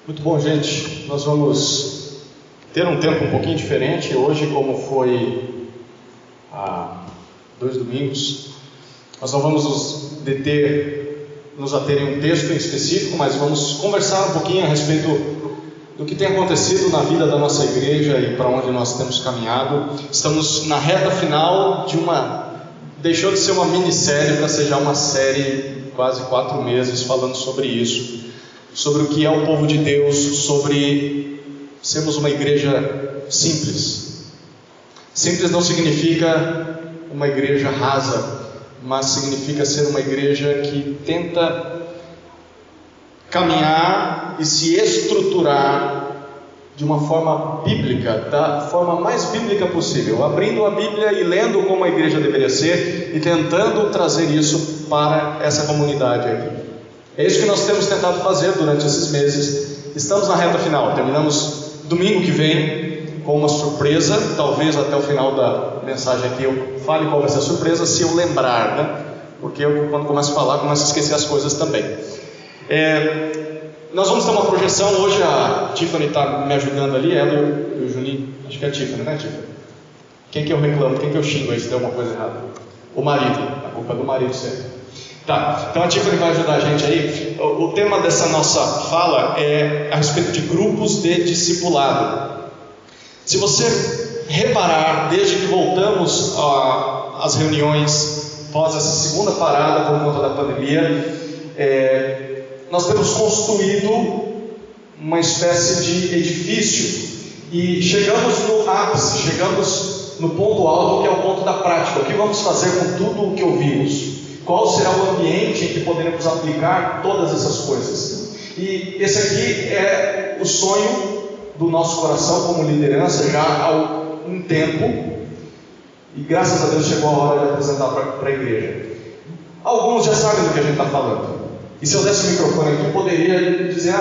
Muito bom, gente. Nós vamos ter um tempo um pouquinho diferente hoje, como foi há 2 domingos. Nós não vamos nos ater em um texto em específico, mas vamos conversar um pouquinho a respeito do que tem acontecido na vida da nossa igreja e para onde nós temos caminhado. Estamos na reta final de deixou de ser uma minissérie para ser já uma série, quase 4 meses, falando sobre isso. Sobre o que é o povo de Deus, sobre sermos uma igreja simples. Simples não significa uma igreja rasa, mas significa ser uma igreja que tenta caminhar e se estruturar de uma forma bíblica, da forma mais bíblica possível, abrindo a Bíblia e lendo como a igreja deveria ser e tentando trazer isso para essa comunidade aqui. É isso que nós temos tentado fazer durante esses meses. Estamos na reta final, terminamos domingo que vem com uma surpresa. Talvez até o final da mensagem aqui eu fale qual vai ser a surpresa, se eu lembrar, né? Porque eu, quando começo a falar, começo a esquecer as coisas também. Nós vamos ter uma projeção. Hoje a Tiffany está me ajudando ali, ela e o Juninho. Acho que é a Tiffany, né, Tiffany? Quem que eu reclamo, quem que eu xingo aí se der alguma coisa errada? O marido, a culpa é do marido sempre. Tá, então a Tiffany vai ajudar a gente aí. O tema dessa nossa fala é a respeito de grupos de discipulado. Se você reparar, desde que voltamos às reuniões após essa segunda parada por conta da pandemia, nós temos construído uma espécie de edifício e chegamos no ápice, chegamos no ponto alto, que é o ponto da prática. O que vamos fazer com tudo o que ouvimos? Qual será o ambiente em que poderemos aplicar todas essas coisas? E esse aqui é o sonho do nosso coração como liderança já há um tempo, e graças a Deus chegou a hora de apresentar para a igreja. Alguns já sabem do que a gente está falando, e se eu desse o microfone aqui, eu poderia dizer,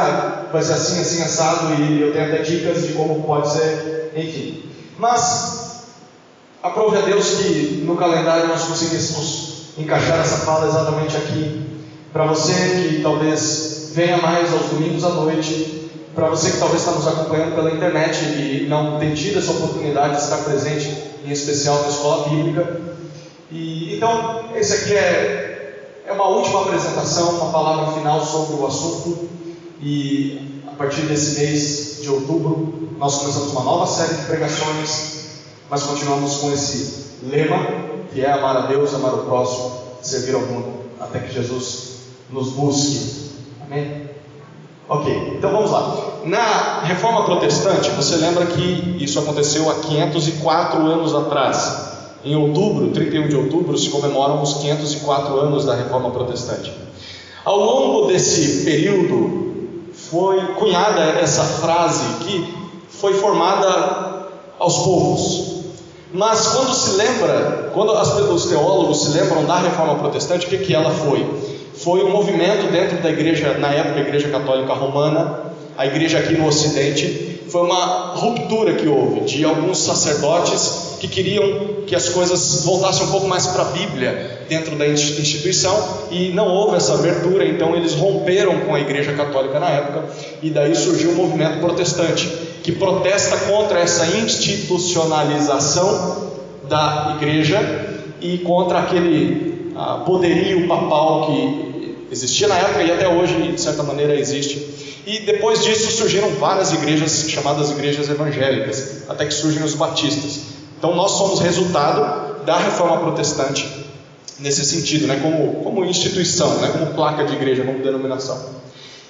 vai ser assim, assim, assado, e eu tenho até dicas de como pode ser, enfim. Mas aprove a Deus que no calendário nós conseguíssemos encaixar essa fala exatamente aqui. Para você que talvez venha mais aos domingos à noite, para você que talvez está nos acompanhando pela internet e não tem tido essa oportunidade de estar presente, em especial na escola bíblica. E então esse aqui é uma última apresentação, uma palavra final sobre o assunto. E a partir desse mês de outubro nós começamos uma nova série de pregações, mas continuamos com esse lema, que é amar a Deus, amar o próximo, servir ao mundo, até que Jesus nos busque. Amém? Ok, então vamos lá. Na Reforma Protestante, você lembra que isso aconteceu há 504 anos atrás. Em outubro, 31 de outubro, se comemoram os 504 anos da Reforma Protestante. Ao longo desse período, foi cunhada essa frase que foi formada aos poucos. Mas quando os teólogos se lembram da Reforma Protestante, o que ela foi? Foi um movimento dentro da igreja, na época a Igreja Católica Romana, a igreja aqui no Ocidente. Foi uma ruptura que houve de alguns sacerdotes que queriam que as coisas voltassem um pouco mais para a Bíblia dentro da instituição, e não houve essa abertura, então eles romperam com a Igreja Católica na época, e daí surgiu o movimento protestante, que protesta contra essa institucionalização da igreja e contra aquele poderio papal que existia na época e até hoje, de certa maneira, existe. E depois disso surgiram várias igrejas chamadas igrejas evangélicas, até que surgem os batistas. Então nós somos resultado da Reforma Protestante nesse sentido, né? como instituição, né? Como placa de igreja, como denominação.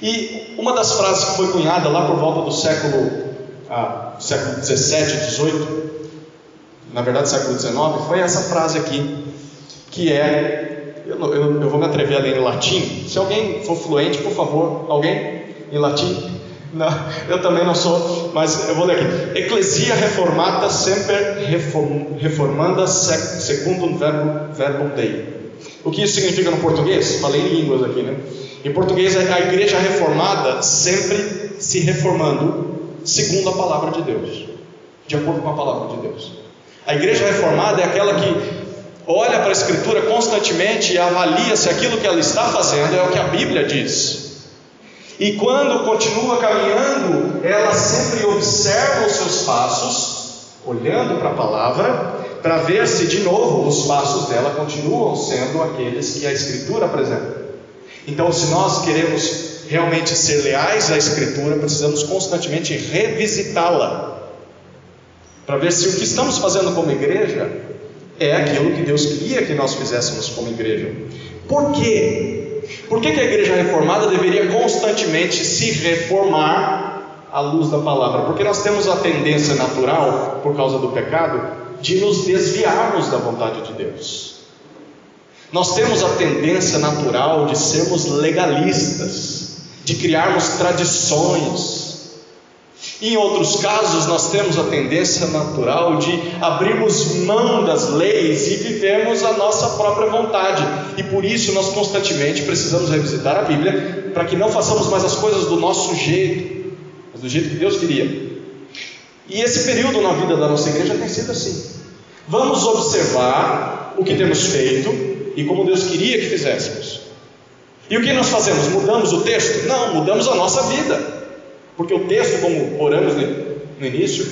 E uma das frases que foi cunhada lá por volta do século 17, 18, na verdade século 19, foi essa frase aqui, que eu vou me atrever a ler em latim. Se alguém for fluente, por favor, alguém em latim? Não, eu também não sou, mas eu vou ler aqui. Ecclesia reformata semper reformanda secundum verbum Dei. O que isso significa no português? Falei em línguas aqui, né? Em português é a igreja reformada sempre se reformando segundo a palavra de Deus, de acordo com a palavra de Deus. A igreja reformada é aquela que olha para a Escritura constantemente e avalia se aquilo que ela está fazendo é o que a Bíblia diz. E quando continua caminhando, ela sempre observa os seus passos, olhando para a palavra, para ver se de novo os passos dela continuam sendo aqueles que a Escritura apresenta. Então, se nós queremos realmente ser leais à Escritura, precisamos constantemente revisitá-la, para ver se o que estamos fazendo como igreja é aquilo que Deus queria que nós fizéssemos como igreja. Por quê? Por que a igreja reformada deveria constantemente se reformar à luz da palavra? Porque nós temos a tendência natural, por causa do pecado, de nos desviarmos da vontade de Deus. Nós temos a tendência natural de sermos legalistas, de criarmos tradições. Em outros casos, nós temos a tendência natural de abrirmos mão das leis e vivermos a nossa própria vontade. E por isso nós constantemente precisamos revisitar a Bíblia, para que não façamos mais as coisas do nosso jeito, mas do jeito que Deus queria. E esse período na vida da nossa igreja tem sido assim. Vamos observar o que temos feito e como Deus queria que fizéssemos. E o que nós fazemos? Mudamos o texto? Não, mudamos a nossa vida. Porque o texto, como oramos no início,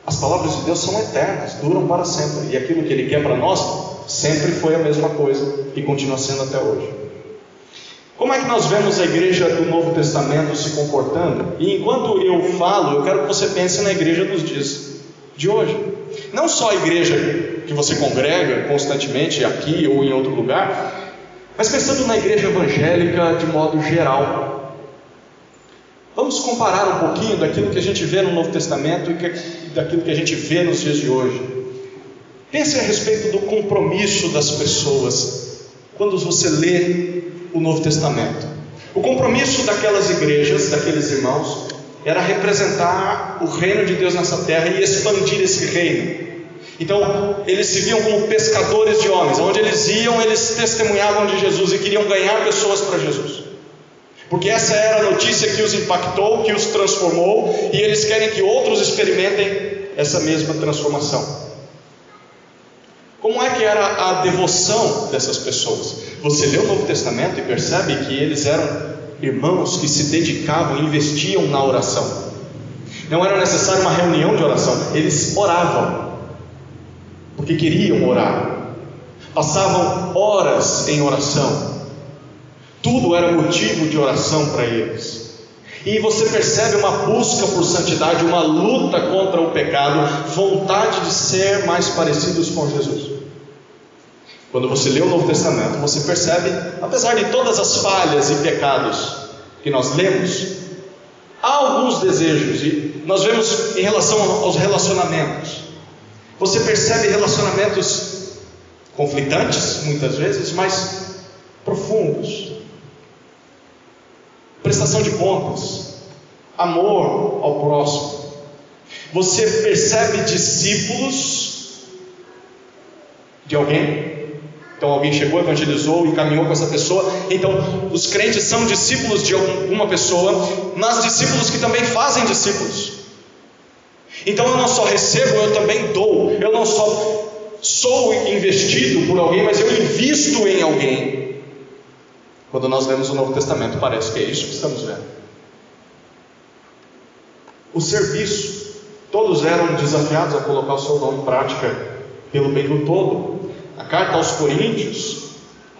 as palavras de Deus são eternas, duram para sempre. E aquilo que Ele quer para nós sempre foi a mesma coisa e continua sendo até hoje. Como é que nós vemos a igreja do Novo Testamento se comportando? E enquanto eu falo, eu quero que você pense na igreja dos dias de hoje. Não só a igreja que você congrega constantemente aqui ou em outro lugar, mas pensando na igreja evangélica de modo geral. Vamos comparar um pouquinho daquilo que a gente vê no Novo Testamento e daquilo que a gente vê nos dias de hoje. Pense a respeito do compromisso das pessoas quando você lê o Novo Testamento. O compromisso daquelas igrejas, daqueles irmãos, era representar o reino de Deus nessa terra e expandir esse reino. Então, eles se viam como pescadores de homens. Onde eles iam, eles testemunhavam de Jesus e queriam ganhar pessoas para Jesus. Porque essa era a notícia que os impactou, que os transformou, e eles querem que outros experimentem essa mesma transformação. Como é que era a devoção dessas pessoas? Você lê o Novo Testamento e percebe que eles eram irmãos que se dedicavam e investiam na oração. Não era necessário uma reunião de oração, eles oravam, porque queriam orar. Passavam horas em oração. Tudo era motivo de oração para eles. E você percebe uma busca por santidade, uma luta contra o pecado, vontade de ser mais parecidos com Jesus. Quando você lê o Novo Testamento, você percebe, apesar de todas as falhas e pecados que nós lemos, há alguns desejos, e nós vemos em relação aos relacionamentos. Você percebe relacionamentos conflitantes, muitas vezes, mas profundos. Prestação de contas, amor ao próximo. Você percebe discípulos de alguém. Então alguém chegou, evangelizou e caminhou com essa pessoa. Então os crentes são discípulos de alguma pessoa, mas discípulos que também fazem discípulos. Então eu não só recebo, eu também dou. Eu não só sou investido por alguém, mas eu invisto em alguém. Quando nós lemos o Novo Testamento, parece que é isso que estamos vendo. O serviço, todos eram desafiados a colocar o seu dom em prática pelo bem do todo. A carta aos Coríntios,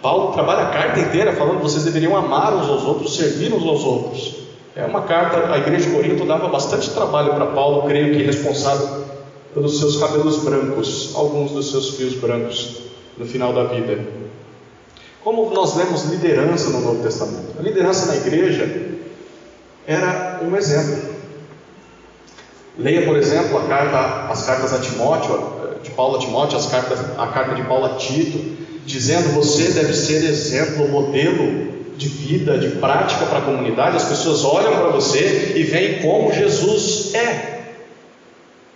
Paulo trabalha a carta inteira falando que vocês deveriam amar uns aos outros, servir uns aos outros. É uma carta, a igreja de Corinto dava bastante trabalho para Paulo, creio que responsável pelos seus cabelos brancos, alguns dos seus fios brancos no final da vida. Como nós vemos liderança no Novo Testamento? A liderança na igreja era um exemplo. Leia, por exemplo, as cartas a Timóteo, de Paulo a Timóteo, a carta de Paulo a Tito, dizendo: você deve ser exemplo, modelo de vida, de prática para a comunidade. As pessoas olham para você e veem como Jesus é.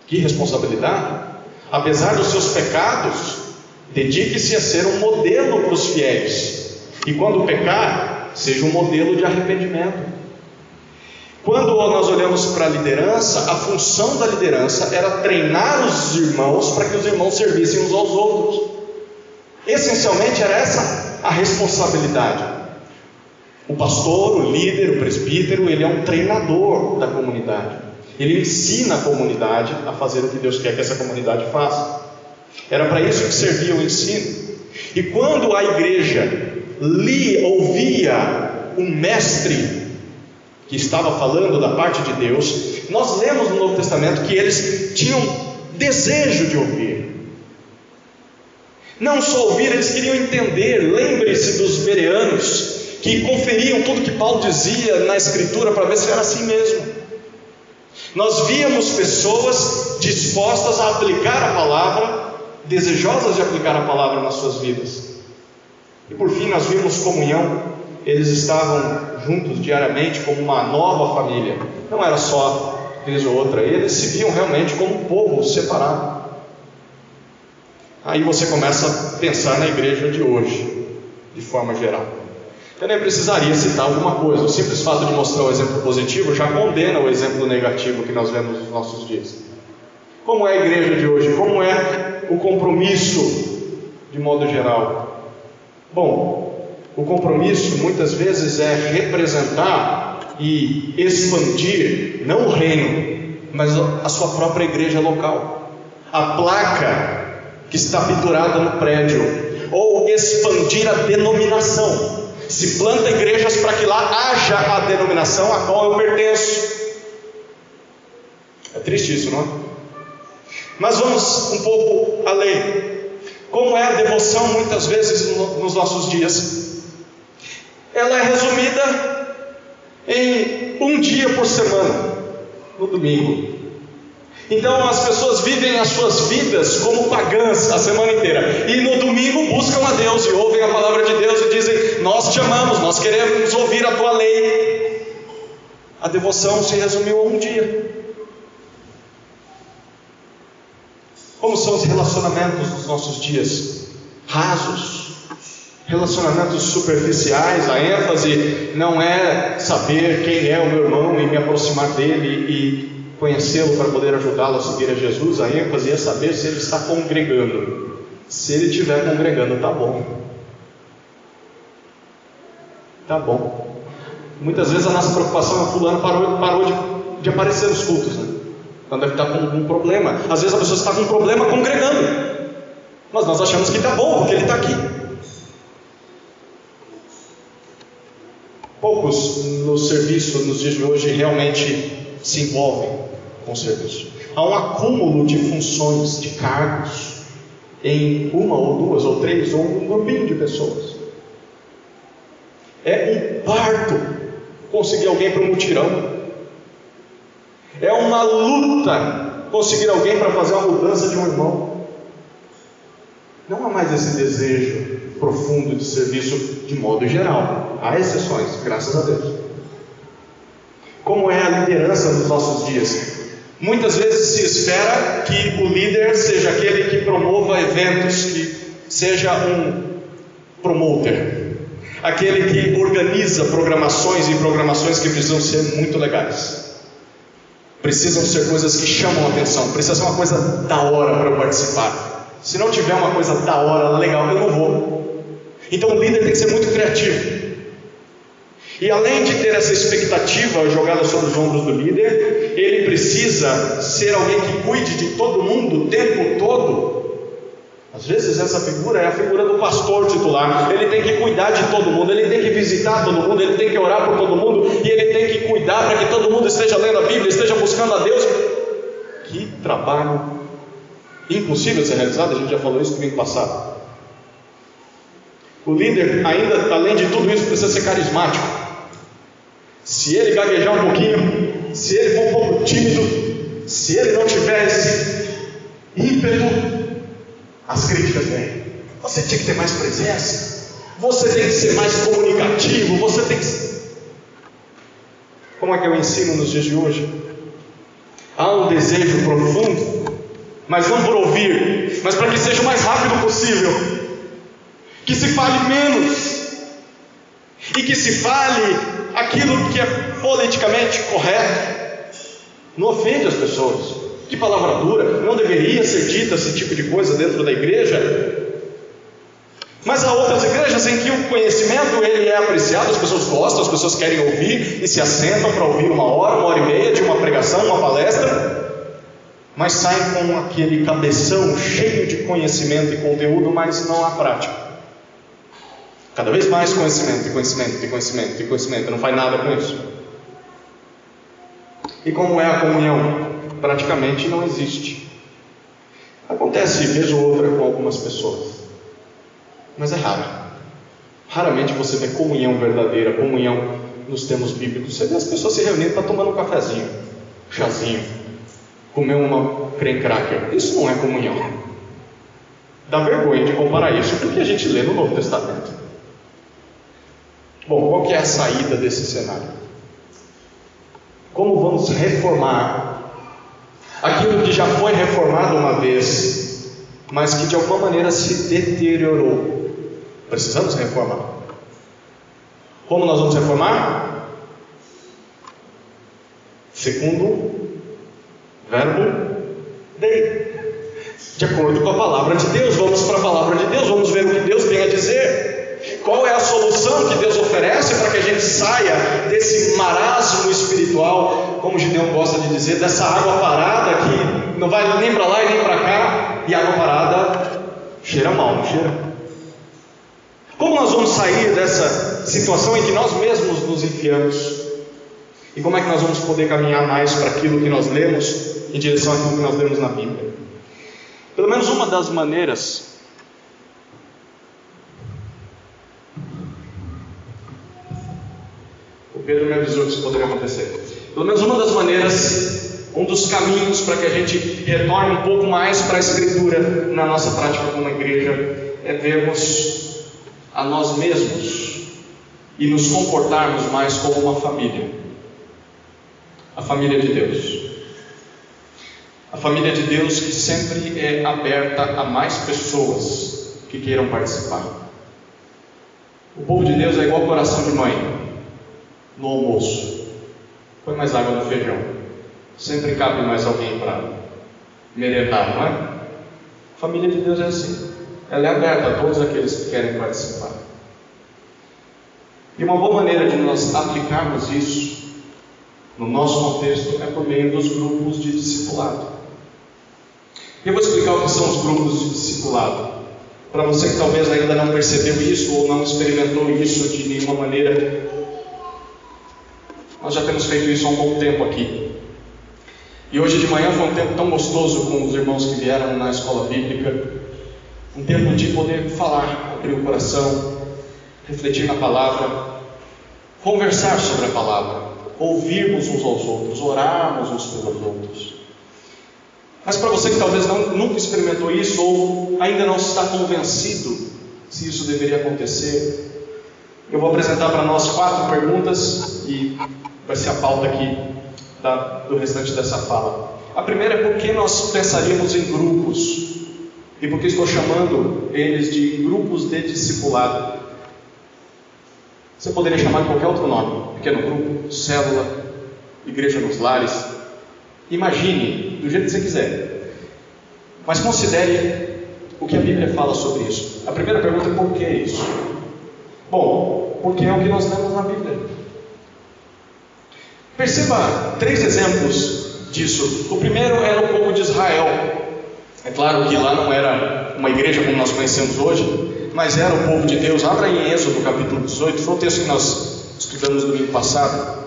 Que responsabilidade! Apesar dos seus pecados, dedique-se a ser um modelo para os fiéis. E quando pecar, seja um modelo de arrependimento. Quando nós olhamos para a liderança, a função da liderança era treinar os irmãos para que os irmãos servissem uns aos outros. Essencialmente era essa a responsabilidade. O pastor, o líder, o presbítero, ele é um treinador da comunidade. Ele ensina a comunidade a fazer o que Deus quer que essa comunidade faça. Era para isso que servia o ensino. E quando a igreja ouvia o mestre que estava falando da parte de Deus, nós lemos no Novo Testamento que eles tinham desejo de ouvir. Não só ouvir, eles queriam entender. Lembre-se dos bereanos, que conferiam tudo que Paulo dizia na Escritura para ver se era assim mesmo. Nós víamos pessoas dispostas a aplicar a palavra, desejosas de aplicar a palavra nas suas vidas. E por fim nós vimos comunhão. Eles estavam juntos diariamente como uma nova família. Não era só vez ou outra, eles se viam realmente como um povo separado. Aí você começa a pensar na igreja de hoje, de forma geral. Eu nem precisaria citar alguma coisa. O simples fato de mostrar o exemplo positivo já condena o exemplo negativo que nós vemos nos nossos dias. Como é a igreja de hoje? Como é o compromisso de modo geral? Bom, o compromisso muitas vezes é representar e expandir, não o reino, mas a sua própria igreja local. A placa que está pendurada no prédio, ou expandir a denominação. Se planta igrejas para que lá haja a denominação a qual eu pertenço. É triste isso, não é? Mas vamos um pouco além. Como é a devoção muitas vezes nos nossos dias? Ela é resumida em um dia por semana, no domingo. Então as pessoas vivem as suas vidas como pagãs a semana inteira, e no domingo buscam a Deus e ouvem a palavra de Deus e dizem: nós te amamos, nós queremos ouvir a tua lei. A devoção se resumiu a um dia. Como são os relacionamentos dos nossos dias? Rasos, relacionamentos superficiais. A ênfase não é saber quem é o meu irmão e me aproximar dele e conhecê-lo para poder ajudá-lo a seguir a Jesus. A ênfase é saber se ele está congregando. Se ele estiver congregando, está bom. Está bom. Muitas vezes a nossa preocupação é: fulano parou de aparecer nos cultos, né? Então deve estar com algum problema. Às vezes a pessoa está com um problema congregando, mas nós achamos que está bom porque ele está aqui. Poucos no serviço nos dias de hoje realmente se envolvem com o serviço. Há um acúmulo de funções, de cargos, em uma ou duas ou três ou um grupinho de pessoas. É um parto conseguir alguém para um mutirão. É uma luta conseguir alguém para fazer uma mudança de um irmão. Não há mais esse desejo profundo de serviço de modo geral. Há exceções, graças a Deus. Como é a liderança nos nossos dias? Muitas vezes se espera que o líder seja aquele que promova eventos, que seja um promoter, aquele que organiza programações, e programações que precisam ser muito legais. Precisam ser coisas que chamam a atenção. Precisa ser uma coisa da hora para eu participar. Se não tiver uma coisa da hora, legal, eu não vou. Então o líder tem que ser muito criativo. E além de ter essa expectativa jogada sobre os ombros do líder, ele precisa ser alguém que cuide de todo mundo o tempo todo. Às vezes essa figura é a figura do pastor titular. Ele tem que cuidar de todo mundo, ele tem que visitar todo mundo, ele tem que orar por todo mundo, e ele tem que cuidar para que todo mundo esteja lendo a Bíblia, esteja buscando a Deus. Que trabalho impossível de ser realizado. A gente já falou isso no domingo passado. O líder, ainda além de tudo isso, precisa ser carismático. Se ele gaguejar um pouquinho, se ele for um pouco tímido, se ele não tiver esse ímpeto, as críticas vêm. Você tinha que ter mais presença, você tem que ser mais comunicativo, você tem que... Como é que eu ensino nos dias de hoje? Há um desejo profundo, mas não por ouvir, mas para que seja o mais rápido possível, que se fale menos, e que se fale aquilo que é politicamente correto. Não ofende as pessoas. Que palavra dura, não deveria ser dita esse tipo de coisa dentro da igreja. Mas há outras igrejas em que o conhecimento ele é apreciado, as pessoas gostam, as pessoas querem ouvir e se assentam para ouvir 1 hora e meia de uma pregação, uma palestra, mas saem com aquele cabeção cheio de conhecimento e conteúdo, mas não há prática. Cada vez mais conhecimento, não faz nada com isso. E como é a comunhão? Praticamente não existe. Acontece vez ou outra com algumas pessoas, mas é raro. Raramente você vê comunhão verdadeira, comunhão nos termos bíblicos. Você vê as pessoas se reunindo para tomar um cafezinho, chazinho, comer uma creme cracker. Isso não é comunhão. Dá vergonha de comparar isso com o que a gente lê no Novo Testamento. Bom, qual que é a saída desse cenário? Como vamos reformar aquilo que já foi reformado uma vez, mas que de alguma maneira se deteriorou? Precisamos reformar. Como nós vamos reformar? Segundo verbo dei, de acordo com a palavra de Deus. Vamos para a palavra de Deus, vamos ver o que Deus tem a dizer. Qual é a solução que Deus oferece para que a gente saia desse marasmo espiritual, como Gideão gosta de dizer, dessa água parada que não vai nem para lá e nem para cá, e a água parada cheira mal, não cheira? Como nós vamos sair dessa situação em que nós mesmos nos enfiamos? E como é que nós vamos poder caminhar mais para aquilo que nós lemos, em direção àquilo que nós lemos na Bíblia? Pelo menos uma das maneiras Pedro me avisou que isso poderia acontecer. Pelo menos uma das maneiras, um dos caminhos para que a gente retorne um pouco mais para a Escritura na nossa prática como igreja, é vermos a nós mesmos e nos comportarmos mais como uma família. A família de Deus. A família de Deus que sempre é aberta a mais pessoas que queiram participar. O povo de Deus é igual ao coração de mãe. No almoço, põe mais água no feijão. Sempre cabe mais alguém para merendar, não é? A família de Deus é assim. Ela é aberta a todos aqueles que querem participar. E uma boa maneira de nós aplicarmos isso no nosso contexto é por meio dos grupos de discipulado. E eu vou explicar o que são os grupos de discipulado. Para você que talvez ainda não percebeu isso ou não experimentou isso de nenhuma maneira, nós já temos feito isso há um bom tempo aqui. E hoje de manhã foi um tempo tão gostoso com os irmãos que vieram na escola bíblica. Um tempo de poder falar, abrir o coração, refletir na palavra, conversar sobre a palavra, ouvirmos uns aos outros, orarmos uns pelos outros. Mas para você que talvez nunca experimentou isso ou ainda não está convencido se isso deveria acontecer, eu vou apresentar para nós 4 perguntas e vai ser a pauta aqui do restante dessa fala. A primeira é por que nós pensaríamos em grupos e por que estou chamando eles de grupos de discipulado. Você poderia chamar de qualquer outro nome: pequeno grupo, célula, igreja nos lares. Imagine do jeito que você quiser, mas considere o que a Bíblia fala sobre isso. A primeira pergunta é por que isso? Bom, porque é o que nós lemos na Bíblia. Perceba 3 exemplos disso. O primeiro era o povo de Israel. É claro que lá não era uma igreja como nós conhecemos hoje, mas era o povo de Deus. Abra em Êxodo capítulo 18, foi o texto que nós estudamos no domingo passado.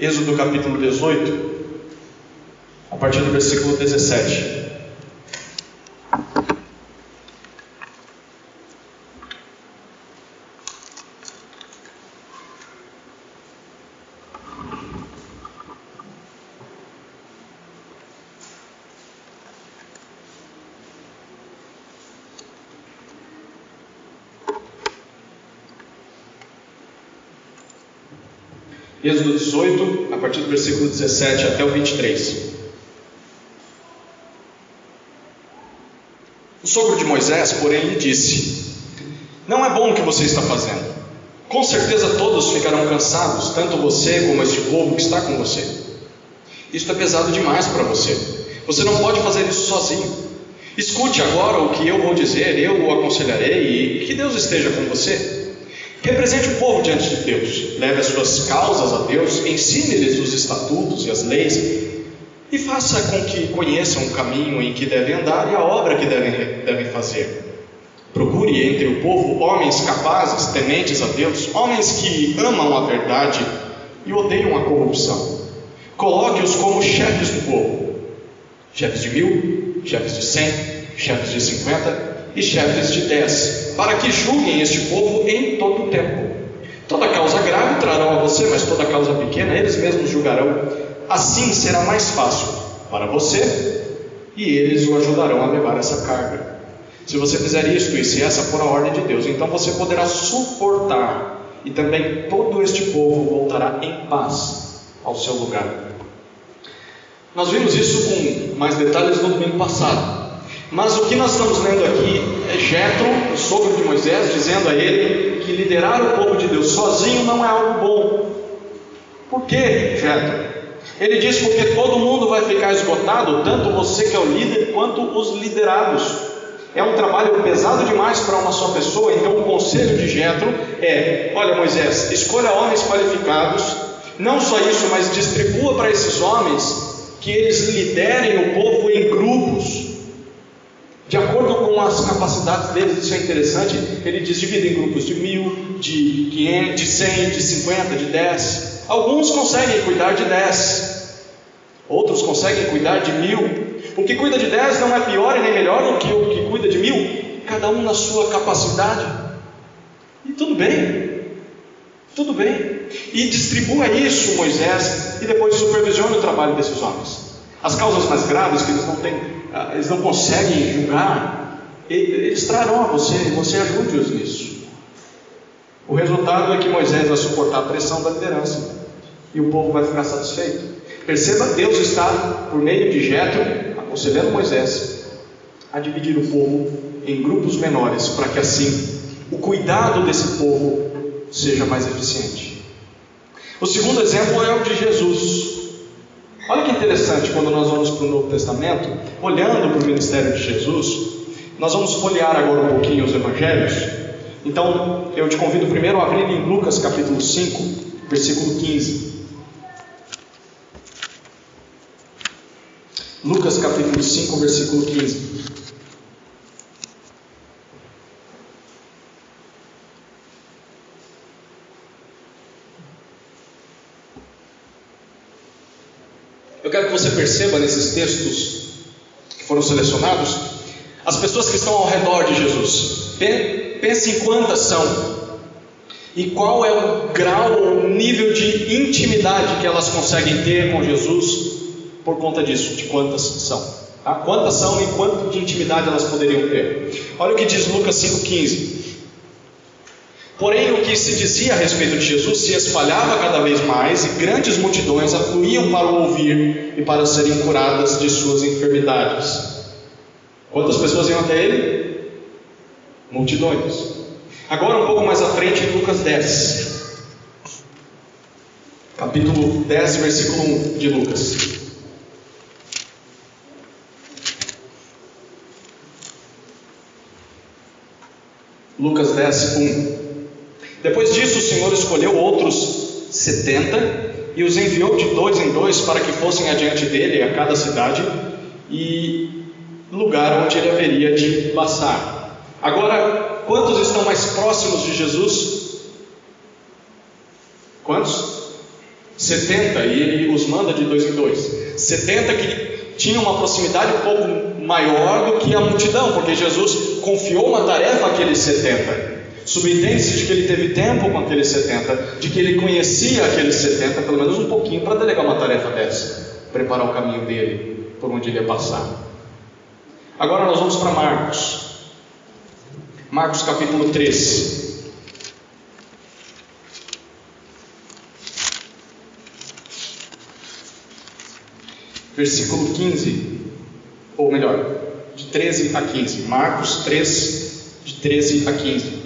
Êxodo capítulo 18, a partir do versículo 17. Êxodo 18, a partir do versículo 17 até o 23. O sogro de Moisés, porém, lhe disse: não é bom o que você está fazendo. Com certeza todos ficarão cansados, tanto você como este povo que está com você. Isto é pesado demais para você. Você não pode fazer isso sozinho. Escute agora o que eu vou dizer, eu o aconselharei, e que Deus esteja com você. Represente o povo diante de Deus, leve as suas causas a Deus, ensine-lhes os estatutos e as leis, e faça com que conheçam o caminho em que devem andar e a obra que devem fazer. Procure entre o povo homens capazes, tementes a Deus, homens que amam a verdade e odeiam a corrupção. Coloque-os como chefes do povo, chefes de 1000, chefes de 100, chefes de 50 e chefes de 10, para que julguem este povo em todo o tempo. Toda causa grave trarão a você, mas toda causa pequena eles mesmos julgarão. Assim será mais fácil para você e eles o ajudarão a levar essa carga. Se você fizer isto e se essa for a ordem de Deus, então você poderá suportar, e também todo este povo voltará em paz ao seu lugar. Nós vimos isso com mais detalhes no domingo passado, mas o que nós estamos lendo aqui é Jetro, o sogro de Moisés, dizendo a ele que liderar o povo de Deus sozinho não é algo bom. Por que, Jetro? Ele diz porque todo mundo vai ficar esgotado, tanto você que é o líder, quanto os liderados. É um trabalho pesado demais para uma só pessoa. Então o conselho de Jetro é: olha, Moisés, escolha homens qualificados, não só isso, mas distribua para esses homens que eles liderem o povo em grupos, de acordo com as capacidades deles. Isso é interessante. Ele diz: divida em grupos de 1000, de 500, de 100, de 50, de 10. Alguns conseguem cuidar de 10, outros conseguem cuidar de 1000. O que cuida de 10 não é pior e nem melhor do que o que cuida de 1000, cada um na sua capacidade. E tudo bem, tudo bem. E distribua isso, Moisés, e depois supervisione o trabalho desses homens. As causas mais graves que eles não conseguem julgar, eles trarão a você, e você ajude-os nisso. O resultado é que Moisés vai suportar a pressão da liderança e o povo vai ficar satisfeito. Perceba, Deus está, por meio de Jetro, aconselhando Moisés a dividir o povo em grupos menores, para que assim o cuidado desse povo seja mais eficiente. O segundo exemplo é o de Jesus. Olha que interessante, quando nós vamos para o Novo Testamento, olhando para o ministério de Jesus, nós vamos folhear agora um pouquinho os evangelhos. Então eu te convido primeiro a abrir em Lucas capítulo 5, versículo 15. Lucas capítulo 5, versículo 15. Eu quero que você perceba nesses textos que foram selecionados, as pessoas que estão ao redor de Jesus. Pense em quantas são e qual é o grau ou nível de intimidade que elas conseguem ter com Jesus por conta disso, de quantas são. Tá? Quantas são e quanto de intimidade elas poderiam ter. Olha o que diz Lucas 5,15. Porém, o que se dizia a respeito de Jesus se espalhava cada vez mais, e grandes multidões afluíam para o ouvir e para serem curadas de suas enfermidades. Quantas pessoas iam até ele? Multidões. Agora um pouco mais à frente, em Lucas 10. Capítulo 10, versículo 1 de Lucas. Lucas 10, 1. Depois disso o Senhor escolheu outros 70 e os enviou de 2 em 2 para que fossem adiante dele a cada cidade e lugar onde ele haveria de passar. Agora, quantos estão mais próximos de Jesus? Quantos? 70, e ele os manda de 2 em 2. 70 que tinham uma proximidade um pouco maior do que a multidão, porque Jesus confiou uma tarefa àqueles 70. Subentende-se de que ele teve tempo com aqueles 70, de que ele conhecia aqueles 70, pelo menos um pouquinho, para delegar uma tarefa dessa, preparar o caminho dele, por onde ele ia passar. Agora nós vamos para Marcos. Marcos capítulo 3. Versículo 15, ou melhor, de 13 a 15. Marcos 3, de 13 a 15.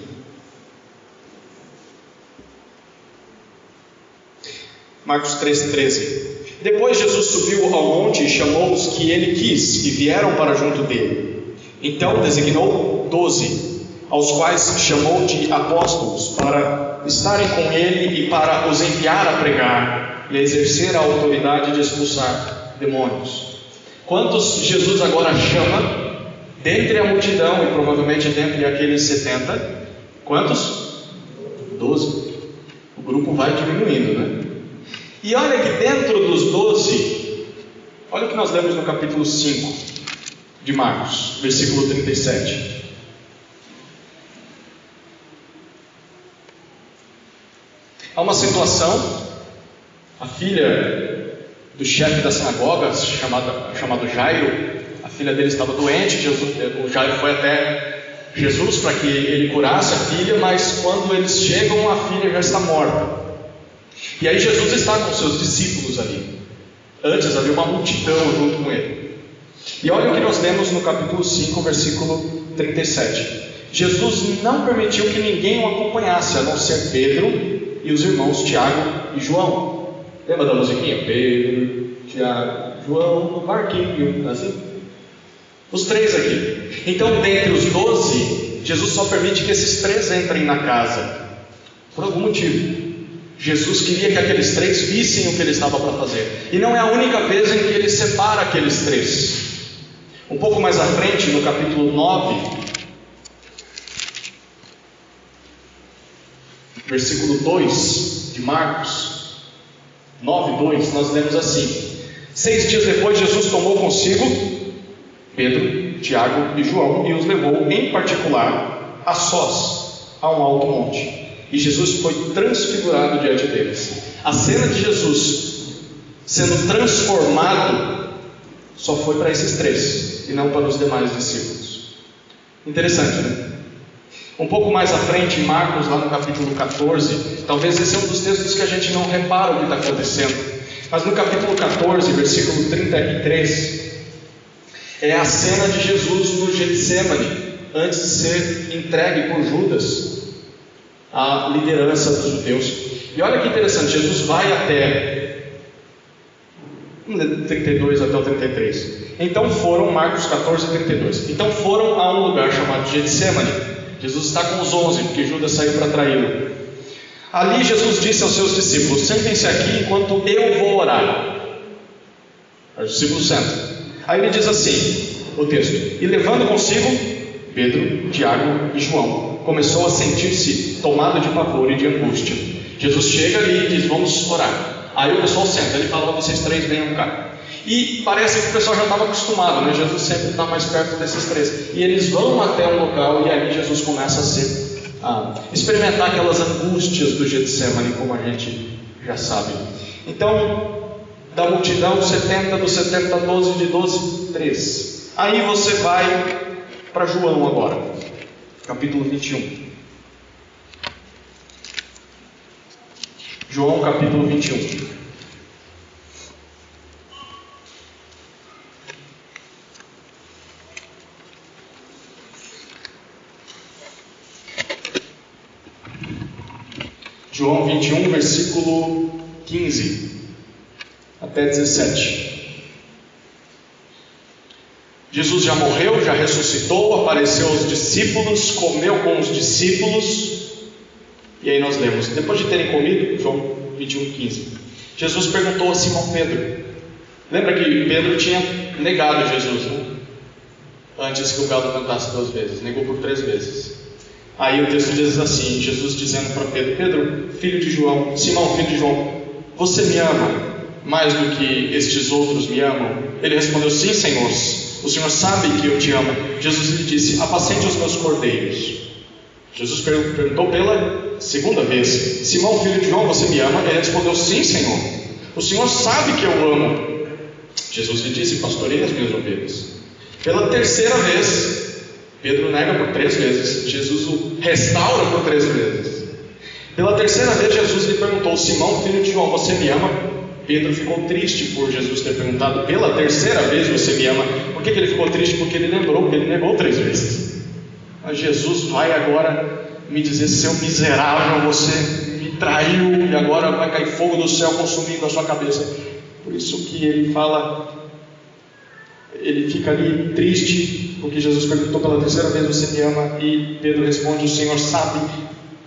Marcos 3,13. Depois Jesus subiu ao monte e chamou os que ele quis, e vieram para junto dele. Então designou 12, aos quais chamou de apóstolos, para estarem com ele e para os enviar a pregar e a exercer a autoridade de expulsar demônios. Quantos Jesus agora chama dentre a multidão e provavelmente dentre aqueles 70? Quantos? 12. O grupo vai diminuindo, né? E olha que dentro dos 12, olha o que nós lemos no capítulo 5 de Marcos, versículo 37. Há uma situação, a filha do chefe da sinagoga, chamado Jairo, a filha dele estava doente, o Jairo foi até Jesus para que ele curasse a filha, mas quando eles chegam, a filha já está morta. E aí Jesus está com seus discípulos ali. Antes havia uma multidão junto com ele. E olha o que nós lemos no capítulo 5, versículo 37. Jesus não permitiu que ninguém o acompanhasse, a não ser Pedro e os irmãos Tiago e João. Lembra da musiquinha? Pedro, Tiago, João, no barquinho, assim? Os três aqui. Então, dentre os 12, Jesus só permite que esses 3 entrem na casa, por algum motivo. Jesus queria que aqueles 3 vissem o que ele estava para fazer. E não é a única vez em que ele separa aqueles 3. Um pouco mais à frente, no capítulo 9, versículo 2 de Marcos 9:2, nós lemos assim: 6 dias depois, Jesus tomou consigo Pedro, Tiago e João e os levou em particular a sós a um alto monte. E Jesus foi transfigurado diante deles. A cena de Jesus sendo transformado só foi para esses 3 e não para os demais discípulos. Interessante, né? Um pouco mais à frente, em Marcos, lá no capítulo 14, talvez esse é um dos textos que a gente não repara o que está acontecendo, mas no capítulo 14, versículo 33, é a cena de Jesus no Getsemane, antes de ser entregue por Judas à liderança dos judeus. E olha que interessante, Jesus vai até 32 até o 33. Então foram, Marcos 14, 32. Então foram a um lugar chamado Getsemane. Jesus está com os 11, porque Judas saiu para traí-lo. Ali Jesus disse aos seus discípulos: sentem-se aqui enquanto eu vou orar. Os discípulos sentam. Aí ele diz assim, o texto: e levando consigo Pedro, Tiago e João, começou a sentir-se tomado de pavor e de angústia. Jesus chega ali e diz: vamos orar. Aí o pessoal senta, ele fala: vocês 3 venham cá. E parece que o pessoal já estava acostumado, né? Jesus sempre está mais perto desses 3. E eles vão até um local e ali Jesus começa a experimentar aquelas angústias do Getsemane, como a gente já sabe. Então, da multidão, 70, dos 70, 12, de 12, 3. Aí você vai para João agora, capítulo 21. João capítulo 21. João 21, versículo 15 até 17. Jesus já morreu, já ressuscitou, apareceu aos discípulos, comeu com os discípulos. E aí nós lemos: depois de terem comido, João 21, 15, Jesus perguntou a Simão Pedro. Lembra que Pedro tinha negado Jesus, né? Antes que o galo cantasse 2 vezes, negou por 3 vezes. Aí o texto diz assim, Jesus dizendo para Pedro: Pedro, filho de João, Simão, filho de João, você me ama mais do que estes outros me amam? Ele respondeu: sim, Senhor, o Senhor sabe que eu te amo. Jesus lhe disse: apacente os meus cordeiros. Jesus perguntou pela 2ª vez: Simão, filho de João, você me ama? Ele respondeu: sim, Senhor, o Senhor sabe que eu amo. Jesus lhe disse: pastorei as minhas ovelhas. Pela 3ª vez, Pedro nega por 3 vezes, Jesus o restaura por 3 vezes. Pela 3ª vez, Jesus lhe perguntou: Simão, filho de João, você me ama? Pedro ficou triste por Jesus ter perguntado pela 3ª vez: você me ama? Por que ele ficou triste? Porque ele lembrou que ele negou 3 vezes. Mas Jesus vai agora me dizer: seu miserável, você me traiu e agora vai cair fogo do céu consumindo a sua cabeça. Por isso que ele fala: ele fica ali triste, porque Jesus perguntou pela terceira vez: você me ama? E Pedro responde: o Senhor sabe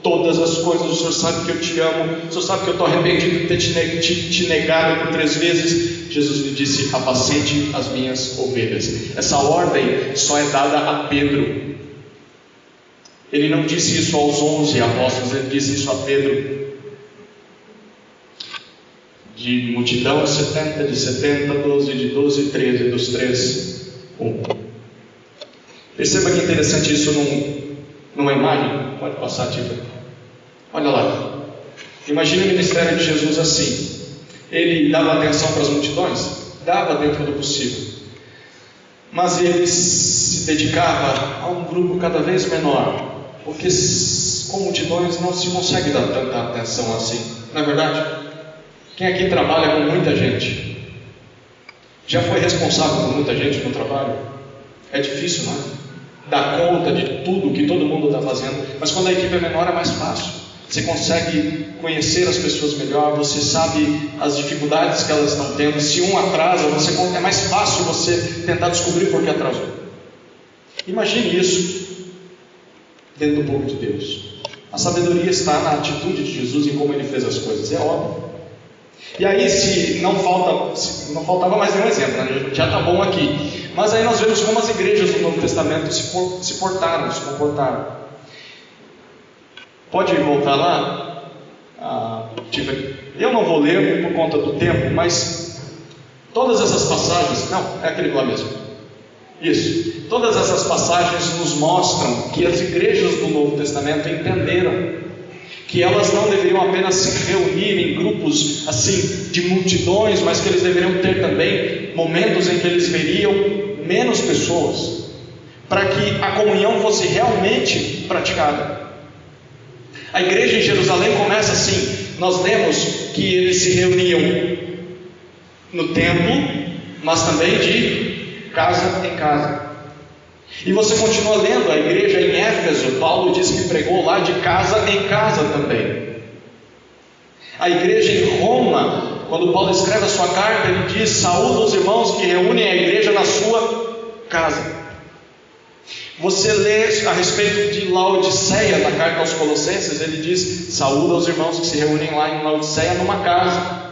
todas as coisas, o Senhor sabe que eu te amo, o Senhor sabe que eu estou arrependido de ter te negado por 3 vezes. Jesus lhe disse: apacente as minhas ovelhas. Essa ordem só é dada a Pedro. Ele não disse isso aos 11 apóstolos, ele disse isso a Pedro. De multidão 70, de 70, 12, de 12, 13, dos 3, 1. Perceba que interessante isso numa imagem. Pode passar, Tifa. Olha lá. Imagine o ministério de Jesus assim. Ele dava atenção para as multidões? Dava dentro do possível. Mas ele se dedicava a um grupo cada vez menor. Porque com multidões não se consegue dar tanta atenção assim. Não é verdade? Quem aqui trabalha com muita gente? Já foi responsável por muita gente no trabalho? É difícil, não é? Dar conta de tudo que todo mundo está fazendo. Mas quando a equipe é menor é mais fácil. Você consegue conhecer as pessoas melhor, você sabe as dificuldades que elas estão tendo. Se um atrasa, é mais fácil você tentar descobrir por que atrasou. Imagine isso dentro do povo de Deus. A sabedoria está na atitude de Jesus, em como ele fez as coisas. É óbvio. E aí, se não faltava mais nenhum exemplo, né? Já está bom aqui. Mas aí nós vemos como as igrejas do Novo Testamento se comportaram. Pode voltar lá? Eu não vou ler por conta do tempo, mas todas essas passagens, não, é aquele lá mesmo. Isso. Todas essas passagens nos mostram que as igrejas do Novo Testamento entenderam que elas não deveriam apenas se reunir em grupos assim de multidões, mas que eles deveriam ter também momentos em que eles veriam menos pessoas, para que a comunhão fosse realmente praticada. A igreja em Jerusalém começa assim. Nós lemos que eles se reuniam no templo, mas também de casa em casa. E você continua lendo a igreja em Éfeso. Paulo diz que pregou lá de casa em casa também. A igreja em Roma, quando Paulo escreve a sua carta, ele diz: saúda os irmãos que reúnem a igreja na sua casa. Você lê a respeito de Laodiceia, na carta aos Colossenses, ele diz: saúda os irmãos que se reúnem lá em Laodiceia numa casa.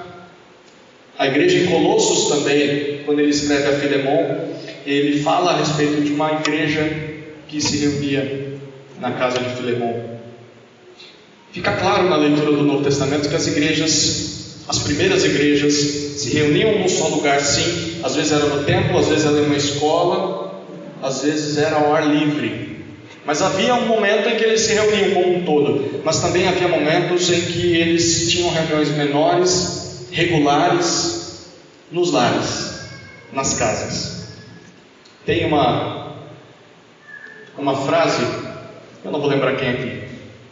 A igreja em Colossos também, quando ele escreve a Filemon, ele fala a respeito de uma igreja que se reunia na casa de Filemon. Fica claro na leitura do Novo Testamento que as primeiras igrejas, se reuniam num só lugar, sim. Às vezes era no templo, às vezes era numa escola, às vezes era ao ar livre. Mas havia um momento em que eles se reuniam como um todo. Mas também havia momentos em que eles tinham reuniões menores, regulares, nos lares, nas casas. Tem uma frase, eu não vou lembrar quem aqui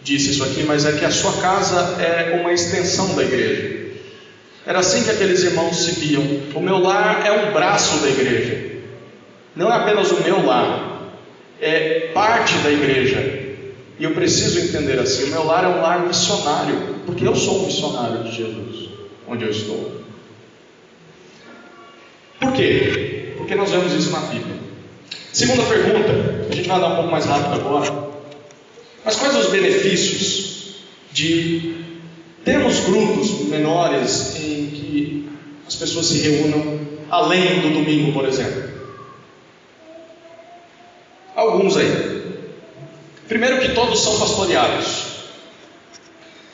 disse isso aqui, mas é que a sua casa é uma extensão da igreja. Era assim que aqueles irmãos se viam. O meu lar é um braço da igreja. Não é apenas o meu lar, é parte da igreja. E eu preciso entender assim: o meu lar é um lar missionário, porque eu sou um missionário de Jesus, onde eu estou. Por quê? Porque nós vemos isso na Bíblia. Segunda pergunta, a gente vai andar um pouco mais rápido agora. Mas quais os benefícios de termos grupos menores em que as pessoas se reúnam além do domingo, por exemplo? Alguns aí. Primeiro, que todos são pastoreados.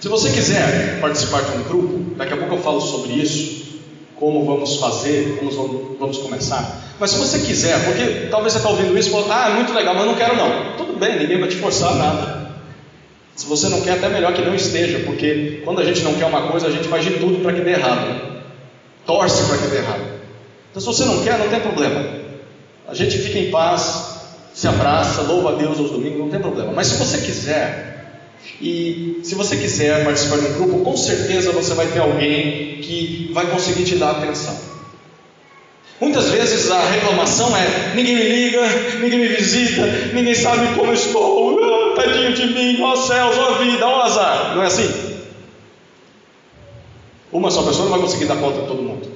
Se você quiser participar de um grupo, daqui a pouco eu falo sobre isso, como vamos fazer, como vamos começar. Mas se você quiser, porque talvez você está ouvindo isso e fala: é muito legal, mas eu não quero não. Tudo bem, ninguém vai te forçar a nada. Se você não quer, até melhor que não esteja, porque quando a gente não quer uma coisa, a gente faz de tudo para que dê errado. Torce para que dê errado. Então se você não quer, não tem problema. A gente fica em paz, se abraça, louva a Deus aos domingos, não tem problema. Mas se você quiser, e se você quiser participar de um grupo, com certeza você vai ter alguém que vai conseguir te dar atenção. Muitas vezes a reclamação é: ninguém me liga, ninguém me visita, ninguém sabe como eu estou, tadinho de mim, ó céus, ó vida, ó azar. Não é assim? Uma só pessoa não vai conseguir dar conta de todo mundo.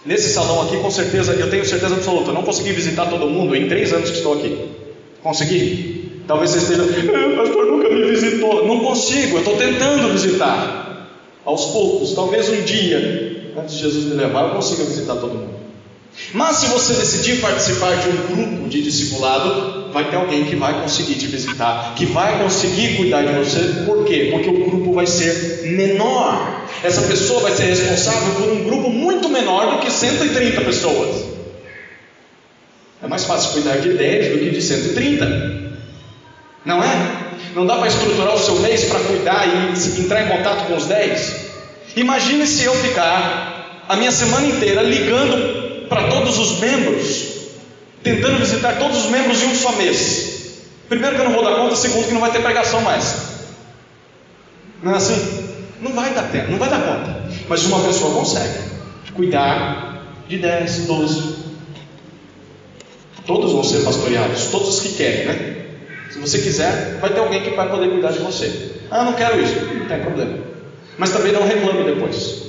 Nesse salão aqui, com certeza, eu tenho certeza absoluta, eu não consegui visitar todo mundo em 3 anos que estou aqui. Consegui? Talvez você esteja, pastor, nunca me visitou. Não consigo, eu estou tentando visitar. Aos poucos, talvez um dia, antes de Jesus me levar, eu consiga visitar todo mundo. Mas se você decidir participar de um grupo de discipulado, vai ter alguém que vai conseguir te visitar, que vai conseguir cuidar de você. Por quê? Porque o grupo vai ser menor. Essa pessoa vai ser responsável por um grupo muito menor do que 130 pessoas. É mais fácil cuidar de 10 do que de 130. Não é? Não dá para estruturar o seu mês para cuidar e entrar em contato com os 10? Imagine se eu ficar a minha semana inteira ligando para todos os membros, tentando visitar todos os membros em um só mês. Primeiro que eu não vou dar conta, segundo que não vai ter pregação mais. Não é assim? Não vai dar tempo, não vai dar conta. Mas uma pessoa consegue cuidar de 10, 12. Todos vão ser pastoreados, todos os que querem, né? Se você quiser, vai ter alguém que vai poder cuidar de você. Ah, não quero isso, não tem problema. Mas também não reclame depois.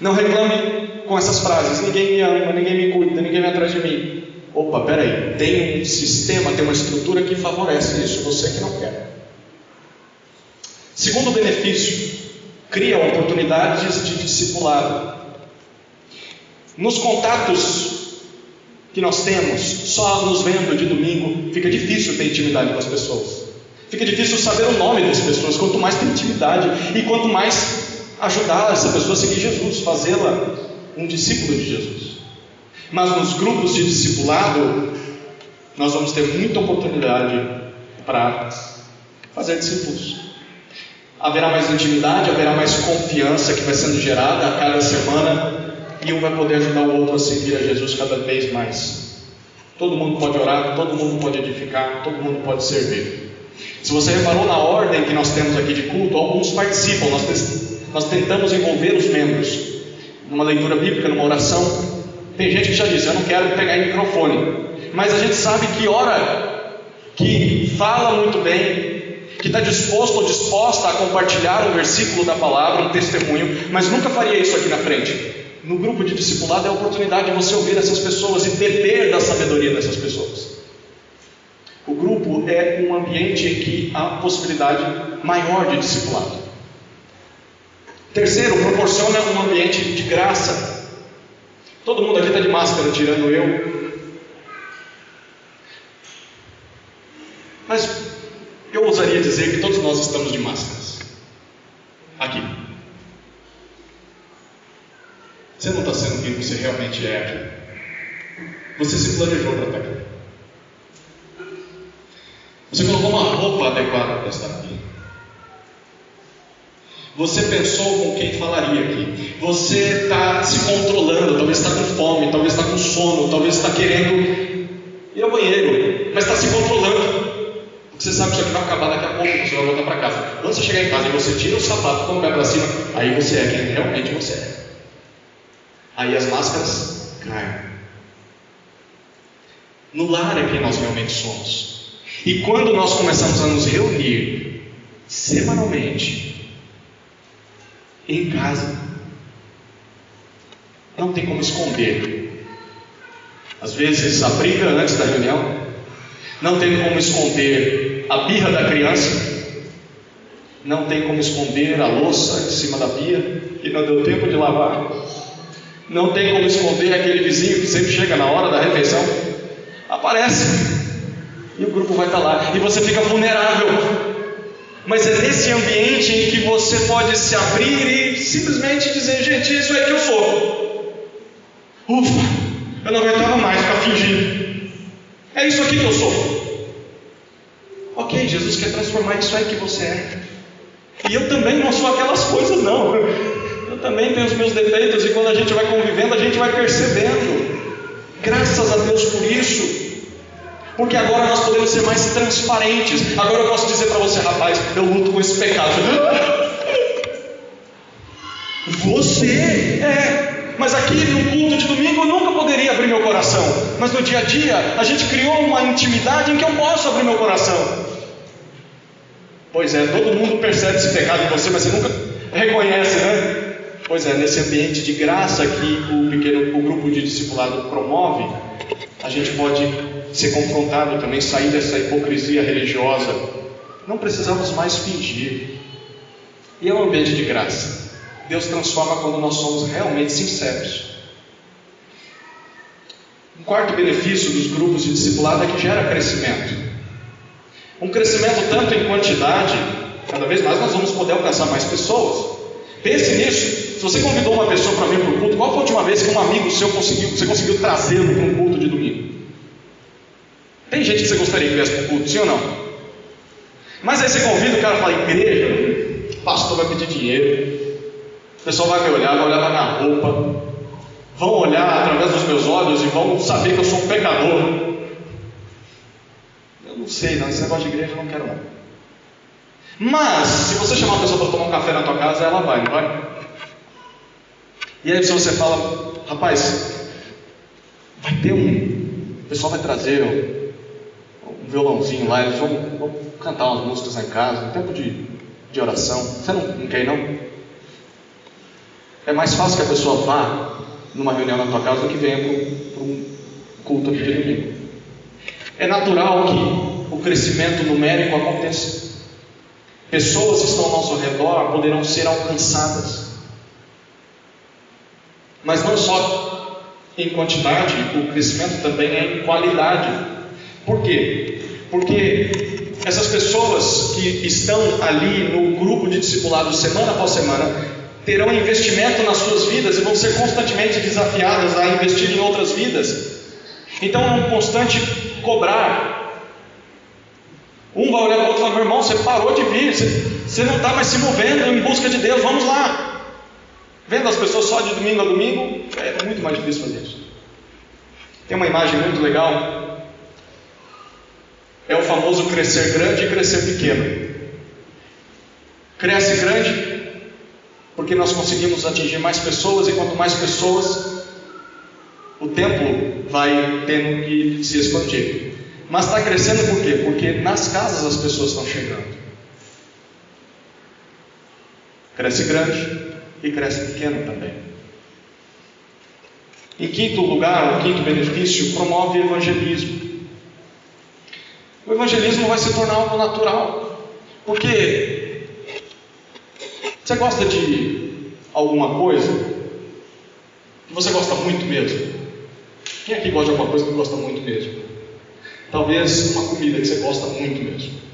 Não reclame com essas frases: ninguém me ama, ninguém me cuida, ninguém vem atrás de mim. Opa, peraí, tem um sistema, tem uma estrutura que favorece isso, você que não quer. Segundo benefício, cria oportunidades de discipulado. Nos contatos que nós temos, só nos vendo de domingo, fica difícil ter intimidade com as pessoas. Fica difícil saber o nome das pessoas. Quanto mais tem intimidade e quanto mais ajudar essa pessoa a seguir Jesus, fazê-la um discípulo de Jesus. Mas nos grupos de discipulado, nós vamos ter muita oportunidade para fazer discípulos. Haverá mais intimidade, haverá mais confiança que vai sendo gerada a cada semana, e um vai poder ajudar o outro a seguir a Jesus cada vez mais. Todo mundo pode orar, todo mundo pode edificar, todo mundo pode servir. Se você reparou na ordem que nós temos aqui de culto, alguns participam, nós tentamos envolver os membros numa leitura bíblica, numa oração. Tem gente que já disse: eu não quero pegar em microfone, mas a gente sabe que ora, que fala muito bem, que está disposto ou disposta a compartilhar um versículo da palavra, um testemunho, mas nunca faria isso aqui na frente. No grupo de discipulado é a oportunidade de você ouvir essas pessoas e beber da sabedoria dessas pessoas. O grupo é um ambiente em que há possibilidade maior de discipulado. Terceiro, proporciona um ambiente de graça. Todo mundo aqui está de máscara, tirando eu. Mas eu ousaria dizer que todos nós estamos de máscaras. Aqui. Você não está sendo quem você realmente é aqui. Você se planejou para estar aqui. Você colocou uma roupa adequada para estar aqui. Você pensou com quem falaria aqui. Você está se controlando, talvez está com fome, talvez está com sono, talvez está querendo ir ao banheiro, mas está se controlando. Porque você sabe que isso aqui vai acabar daqui a pouco, você vai voltar para casa. Quando você chegar em casa e você tira o sapato, põe o pé para cima, aí você é quem realmente você é. Aí as máscaras caem. No lar é quem nós realmente somos. E quando nós começamos a nos reunir semanalmente em casa, não tem como esconder. Às vezes a briga antes da reunião, não tem como esconder a birra da criança, não tem como esconder a louça em cima da pia que não deu tempo de lavar, não tem como esconder aquele vizinho que sempre chega na hora da refeição, aparece e o grupo vai estar lá e você fica vulnerável. Mas é nesse ambiente em que você pode se abrir e simplesmente dizer: gente, isso é que eu sou. Ufa, eu não aguentava mais ficar fingindo. É isso aqui que eu sou. Ok, Jesus quer transformar isso aí que você é. E eu também não sou aquelas coisas, não. Eu também tenho os meus defeitos, e quando a gente vai convivendo, a gente vai percebendo. Graças a Deus por isso. Porque agora nós podemos ser mais transparentes. Agora eu posso dizer para você: rapaz, eu luto com esse pecado. Você é. Mas aqui no culto de domingo eu nunca poderia abrir meu coração. Mas no dia a dia a gente criou uma intimidade em que eu posso abrir meu coração. Pois é, todo mundo percebe esse pecado em você, mas você nunca reconhece, né? Pois é, nesse ambiente de graça que o grupo de discipulado promove, a gente pode ser confrontado também, sair dessa hipocrisia religiosa. Não precisamos mais fingir. E é um ambiente de graça. Deus transforma quando nós somos realmente sinceros. Um quarto benefício dos grupos de discipulado é que gera crescimento. Um crescimento tanto em quantidade, cada vez mais nós vamos poder alcançar mais pessoas. Pense nisso. Se você convidou uma pessoa para vir para o culto, qual foi a última vez que um amigo seu você conseguiu trazê-lo para um culto de domingo? Tem gente que você gostaria que viesse para o culto, sim ou não? Mas aí você convida o cara para a igreja, o pastor vai pedir dinheiro, o pessoal vai me olhar, vai olhar para minha roupa, vão olhar através dos meus olhos e vão saber que eu sou um pecador. Eu não sei, não, esse negócio de igreja eu não quero não. Mas, se você chamar uma pessoa para tomar um café na tua casa, ela vai, não vai? E aí se você fala, rapaz, vai ter o pessoal vai trazer um violãozinho lá, eles vão cantar umas músicas lá em casa, um tempo de oração, você não quer ir não? É mais fácil que a pessoa vá numa reunião na tua casa do que venha para um culto aqui de domingo. É natural que o crescimento numérico aconteça. Pessoas que estão ao nosso redor poderão ser alcançadas. Mas não só em quantidade, o crescimento também é em qualidade. Por quê? Porque essas pessoas que estão ali no grupo de discipulado semana após semana terão investimento nas suas vidas e vão ser constantemente desafiadas a investir em outras vidas. Então é um constante cobrar. Um vai olhar para o outro e falar, meu irmão, você parou de vir, você não está mais se movendo em busca de Deus, vamos lá. Vendo as pessoas só de domingo a domingo, é muito mais difícil fazer isso. Tem uma imagem muito legal, é o famoso crescer grande e crescer pequeno. Cresce grande porque nós conseguimos atingir mais pessoas, e quanto mais pessoas, o templo vai tendo que se expandir. Mas está crescendo por quê? Porque nas casas as pessoas estão chegando. Cresce grande e cresce pequeno também. Em quinto lugar, o quinto benefício, promove o evangelismo. O evangelismo vai se tornar algo natural. Porque você gosta de alguma coisa que você gosta muito mesmo? Quem aqui gosta de alguma coisa que gosta muito mesmo? Talvez uma comida que você gosta muito mesmo.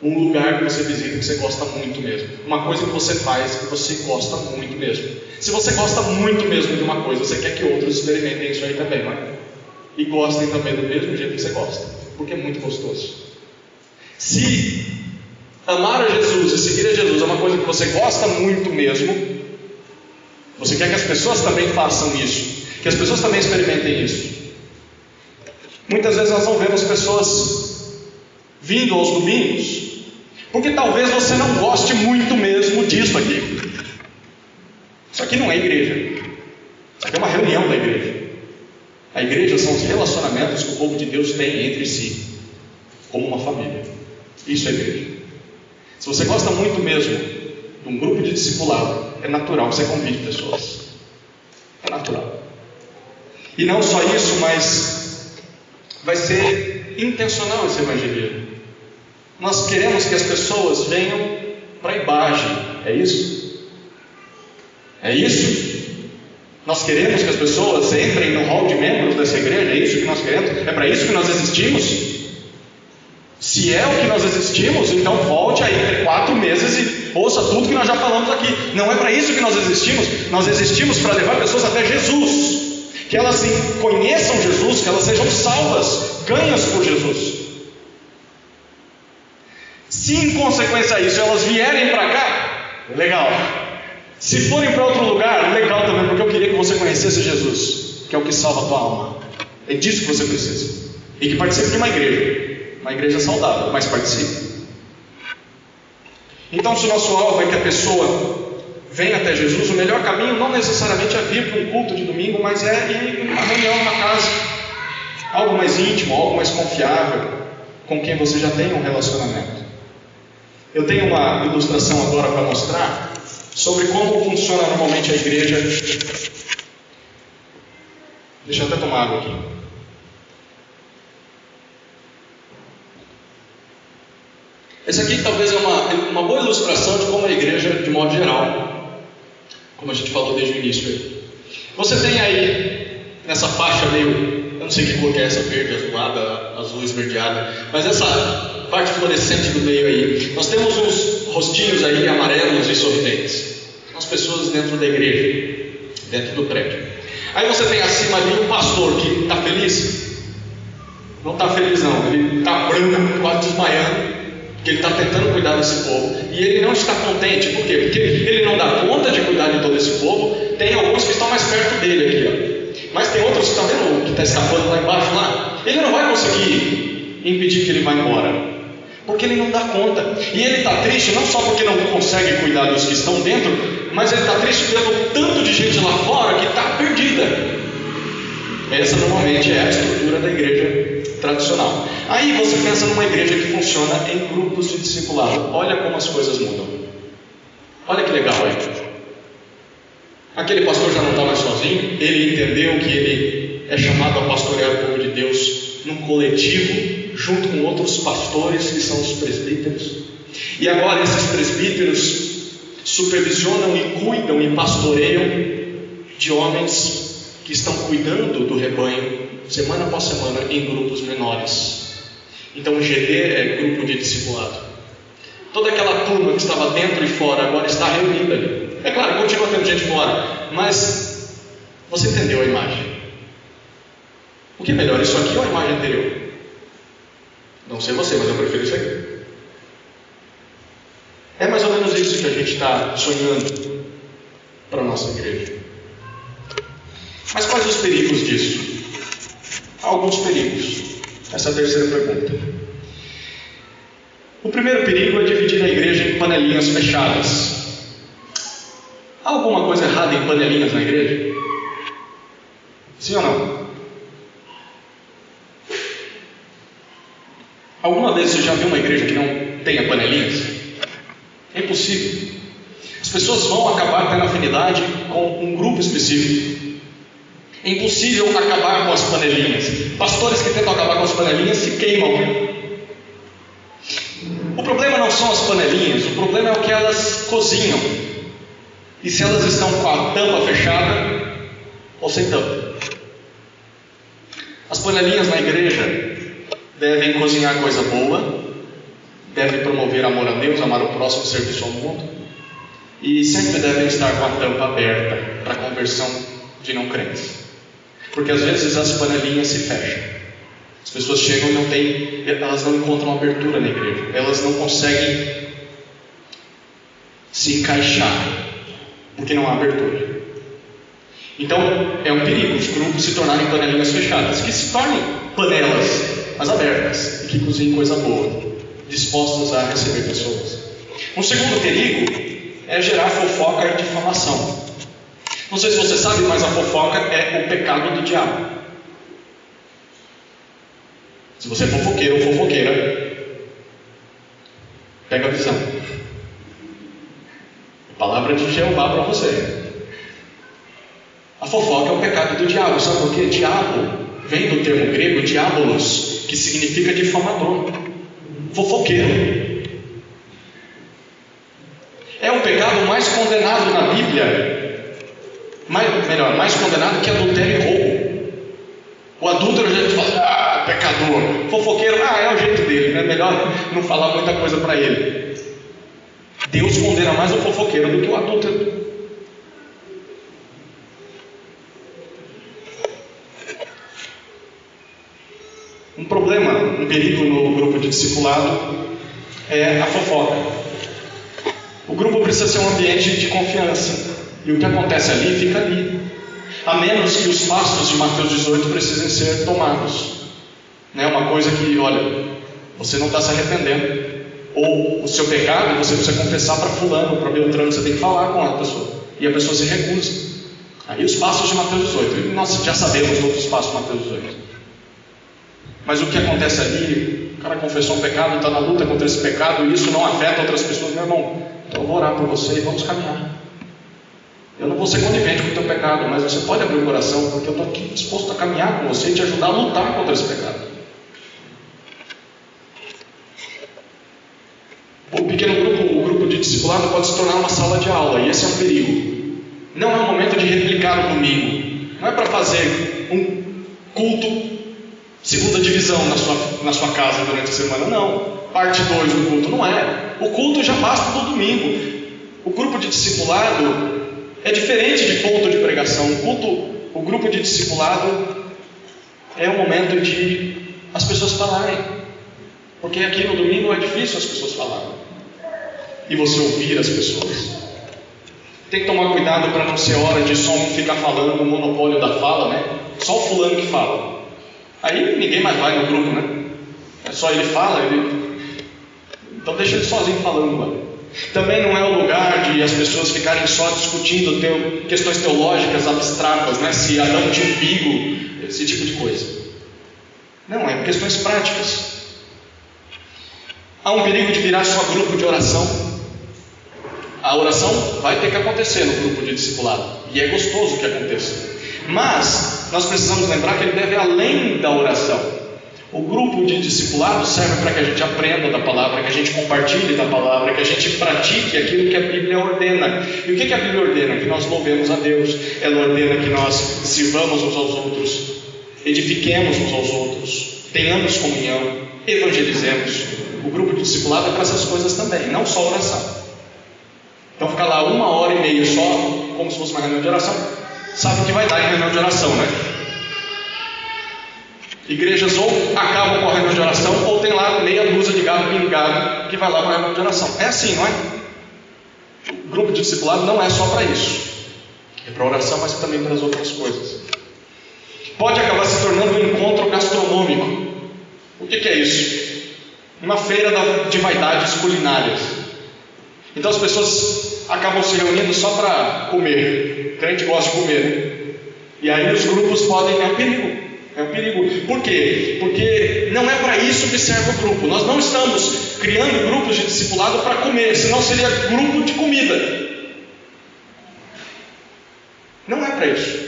Um lugar que você visita que você gosta muito mesmo. Uma coisa que você faz que você gosta muito mesmo. Se você gosta muito mesmo de uma coisa, você quer que outros experimentem isso aí também, não é? E gostem também do mesmo jeito que você gosta, porque é muito gostoso. Se amar a Jesus e seguir a Jesus é uma coisa que você gosta muito mesmo, você quer que as pessoas também façam isso, que as pessoas também experimentem isso. Muitas vezes nós não vemos pessoas vindo aos domingos, porque talvez você não goste muito mesmo disso aqui. Isso aqui não é igreja, isso aqui é uma reunião da igreja. A igreja são os relacionamentos que o povo de Deus tem entre si, como uma família. Isso é igreja. Se você gosta muito mesmo de um grupo de discipulado, é natural que você convide pessoas. É natural. E não só isso, mas vai ser intencional esse evangelismo. Nós queremos que as pessoas venham para a imagem. É isso? É isso? Nós queremos que as pessoas entrem no hall de membros dessa igreja? É isso que nós queremos? É para isso que nós existimos? Se é o que nós existimos, então volte aí entre 4 meses e ouça tudo que nós já falamos aqui. Não é para isso que nós existimos. Nós existimos para levar pessoas até Jesus, que elas conheçam Jesus, que elas sejam salvas, ganhas por Jesus. Se em consequência a isso elas vierem para cá, legal. Se forem para outro lugar, legal também, porque eu queria que você conhecesse Jesus, que é o que salva a tua alma. É disso que você precisa. E que participe de uma igreja saudável, mas participe. Então, se o nosso alvo é que a pessoa venha até Jesus, o melhor caminho não necessariamente é vir para um culto de domingo, mas é ir em uma reunião na casa, algo mais íntimo, algo mais confiável, com quem você já tem um relacionamento. Eu tenho uma ilustração agora para mostrar sobre como funciona normalmente a igreja. Deixa eu até tomar água aqui. Essa aqui talvez é uma boa ilustração de como a igreja, de modo geral, como a gente falou desde o início aí. Você tem aí, nessa faixa meio, eu não sei que cor que é essa, verde, azulada, azul esverdeada, mas essa parte fluorescente do meio aí, nós temos uns rostinhos aí amarelos e sorridentes. São as pessoas dentro da igreja, dentro do prédio. Aí você tem acima ali um pastor que está feliz. Não está feliz não, ele está branco, quase desmaiando, porque ele está tentando cuidar desse povo, e ele não está contente. Por quê? Porque ele não dá conta de cuidar de todo esse povo. Tem alguns que estão mais perto dele aqui, ó. Mas tem outros que estão vendo, que está escapando lá embaixo lá. Ele não vai conseguir impedir que ele vá embora, porque ele não dá conta. E ele está triste não só porque não consegue cuidar dos que estão dentro, mas ele está triste pelo tanto de gente lá fora que está perdida. Essa normalmente é a estrutura da igreja tradicional. Aí você pensa numa igreja que funciona em grupos de discipulado. Olha como as coisas mudam. Olha que legal aí. Aquele pastor já não está mais sozinho. Ele entendeu que ele é chamado a pastorear o povo de Deus num coletivo, junto com outros pastores que são os presbíteros. E agora esses presbíteros supervisionam e cuidam e pastoreiam de homens que estão cuidando do rebanho semana após semana em grupos menores. Então o GD é grupo de discipulado. Toda aquela turma que estava dentro e fora agora está reunida ali. É claro, continua tendo gente fora, mas você entendeu a imagem. O que é melhor, isso aqui ou a imagem anterior? Não sei você, mas eu prefiro isso aqui. É mais ou menos isso que a gente está sonhando para a nossa igreja. Mas quais os perigos disso? Há alguns perigos. Essa é a terceira pergunta. O primeiro perigo é dividir a igreja em panelinhas fechadas. Há alguma coisa errada em panelinhas na igreja? Sim ou não? Alguma vez você já viu uma igreja que não tenha panelinhas? É impossível. As pessoas vão acabar tendo afinidade com um grupo específico. É impossível acabar com as panelinhas. Pastores que tentam acabar com as panelinhas se queimam. O problema não são as panelinhas, o problema é o que elas cozinham. E se elas estão com a tampa fechada ou sem tampa. As panelinhas na igreja devem cozinhar coisa boa, devem promover amor a Deus, amar o próximo, serviço ao mundo, e sempre devem estar com a tampa aberta para a conversão de não crentes. Porque às vezes as panelinhas se fecham. As pessoas chegam e elas não encontram abertura na igreja. Elas não conseguem se encaixar, porque não há abertura. Então é um perigo os grupos se tornarem panelinhas fechadas, que se tornem panelas, mas abertas, e que cozinhem coisa boa, dispostas a receber pessoas. Um segundo perigo é gerar fofoca e difamação. Não sei se você sabe, mas a fofoca é o pecado do diabo. Se você é fofoqueiro ou fofoqueira, pega a visão. Palavra de Jeová para você. A fofoca é o pecado do diabo. Sabe por quê? Diabo vem do termo grego diabolos, que significa difamador, fofoqueiro. É o pecado mais condenado na Bíblia. Mais condenado que adultério e roubo. O adúltero a gente fala, pecador. Fofoqueiro, é o jeito dele, né? Melhor não falar muita coisa para ele. Deus condena mais o fofoqueiro do que o adúltero. Um problema, um perigo no grupo de discipulado é a fofoca. O grupo precisa ser um ambiente de confiança. E o que acontece ali, fica ali. A menos que os passos de Mateus 18 precisem ser tomados. Uma coisa que, olha, você não está se arrependendo. Ou o seu pecado, você precisa confessar para fulano, para Beltrano, você tem que falar com a pessoa. E a pessoa se recusa. Aí os passos de Mateus 18. Nós já sabemos todos os passos de Mateus 18. Mas o que acontece ali, o cara confessou um pecado, está na luta contra esse pecado, e isso não afeta outras pessoas. Meu irmão, então eu vou orar por você e vamos caminhar. Eu não vou ser conivente com o teu pecado, mas você pode abrir o coração, porque eu estou aqui disposto a caminhar com você e te ajudar a lutar contra esse pecado. O pequeno grupo, o grupo de discipulado pode se tornar uma sala de aula, e esse é um perigo. Não é o momento de replicar o domingo. Não é para fazer um culto segunda divisão na sua casa durante a semana, não. Parte 2 do culto, não é. O culto já basta do domingo. O grupo de discipulado é diferente de ponto de pregação. O grupo de discipulado é o momento de as pessoas falarem. Porque aqui no domingo é difícil as pessoas falarem. E você ouvir as pessoas. Tem que tomar cuidado para não ser hora de só um ficar falando, o monopólio da fala, né? Só o fulano que fala. Aí ninguém mais vai no grupo, né? É só ele fala, então deixa ele sozinho falando lá. Também não é o lugar de as pessoas ficarem só discutindo questões teológicas abstratas, né? Se Adão tinha umbigo, esse tipo de coisa. Não, é questões práticas. Há um perigo de virar só grupo de oração. A oração vai ter que acontecer no grupo de discipulado, e é gostoso que aconteça. Mas nós precisamos lembrar que ele deve ir além da oração. O grupo de discipulado serve para que a gente aprenda da palavra, que a gente compartilhe da palavra, que a gente pratique aquilo que a Bíblia ordena. E o que a Bíblia ordena? Que nós louvemos a Deus. Ela ordena que nós sirvamos uns aos outros, edifiquemos uns aos outros, tenhamos comunhão, evangelizemos. O grupo de discipulado é para essas coisas também, não só oração. Então ficar lá 1h30 só, como se fosse uma reunião de oração, sabe o que vai dar em reunião de oração, né? Igrejas ou acabam com a reunião de oração, ou tem lá meia dúzia de gado pingado que vai lá para a reunião de oração. É assim, não é? O grupo de discipulado não é só para isso. É para oração, mas também para as outras coisas. Pode acabar se tornando um encontro gastronômico. O que é isso? Uma feira de vaidades culinárias. Então as pessoas acabam se reunindo só para comer. O crente gosta de comer, né? E aí os grupos podem... É um perigo. É um perigo. Por quê? Porque não é para isso que serve o grupo. Nós não estamos criando grupos de discipulado para comer, senão seria grupo de comida. Não é para isso.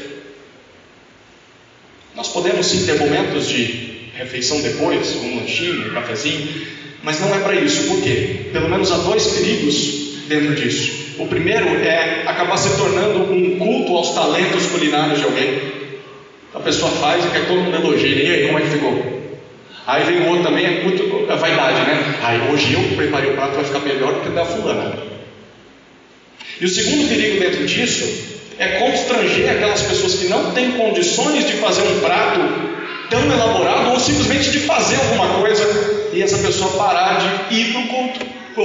Nós podemos sim ter momentos de refeição depois, um lanchinho, um cafezinho, mas não é para isso. Por quê? Pelo menos há 2 perigos dentro disso. O primeiro é acabar se tornando um culto aos talentos culinários de alguém. A pessoa faz e quer que todo mundo elogie. E aí, como é que ficou? Aí vem o outro também, é vaidade, né? Aí hoje eu preparei o prato, vai ficar melhor do que o da fulana. E o segundo perigo dentro disso é constranger aquelas pessoas que não têm condições de fazer um prato tão elaborado, ou simplesmente de fazer alguma coisa, e essa pessoa parar de ir para o culto, para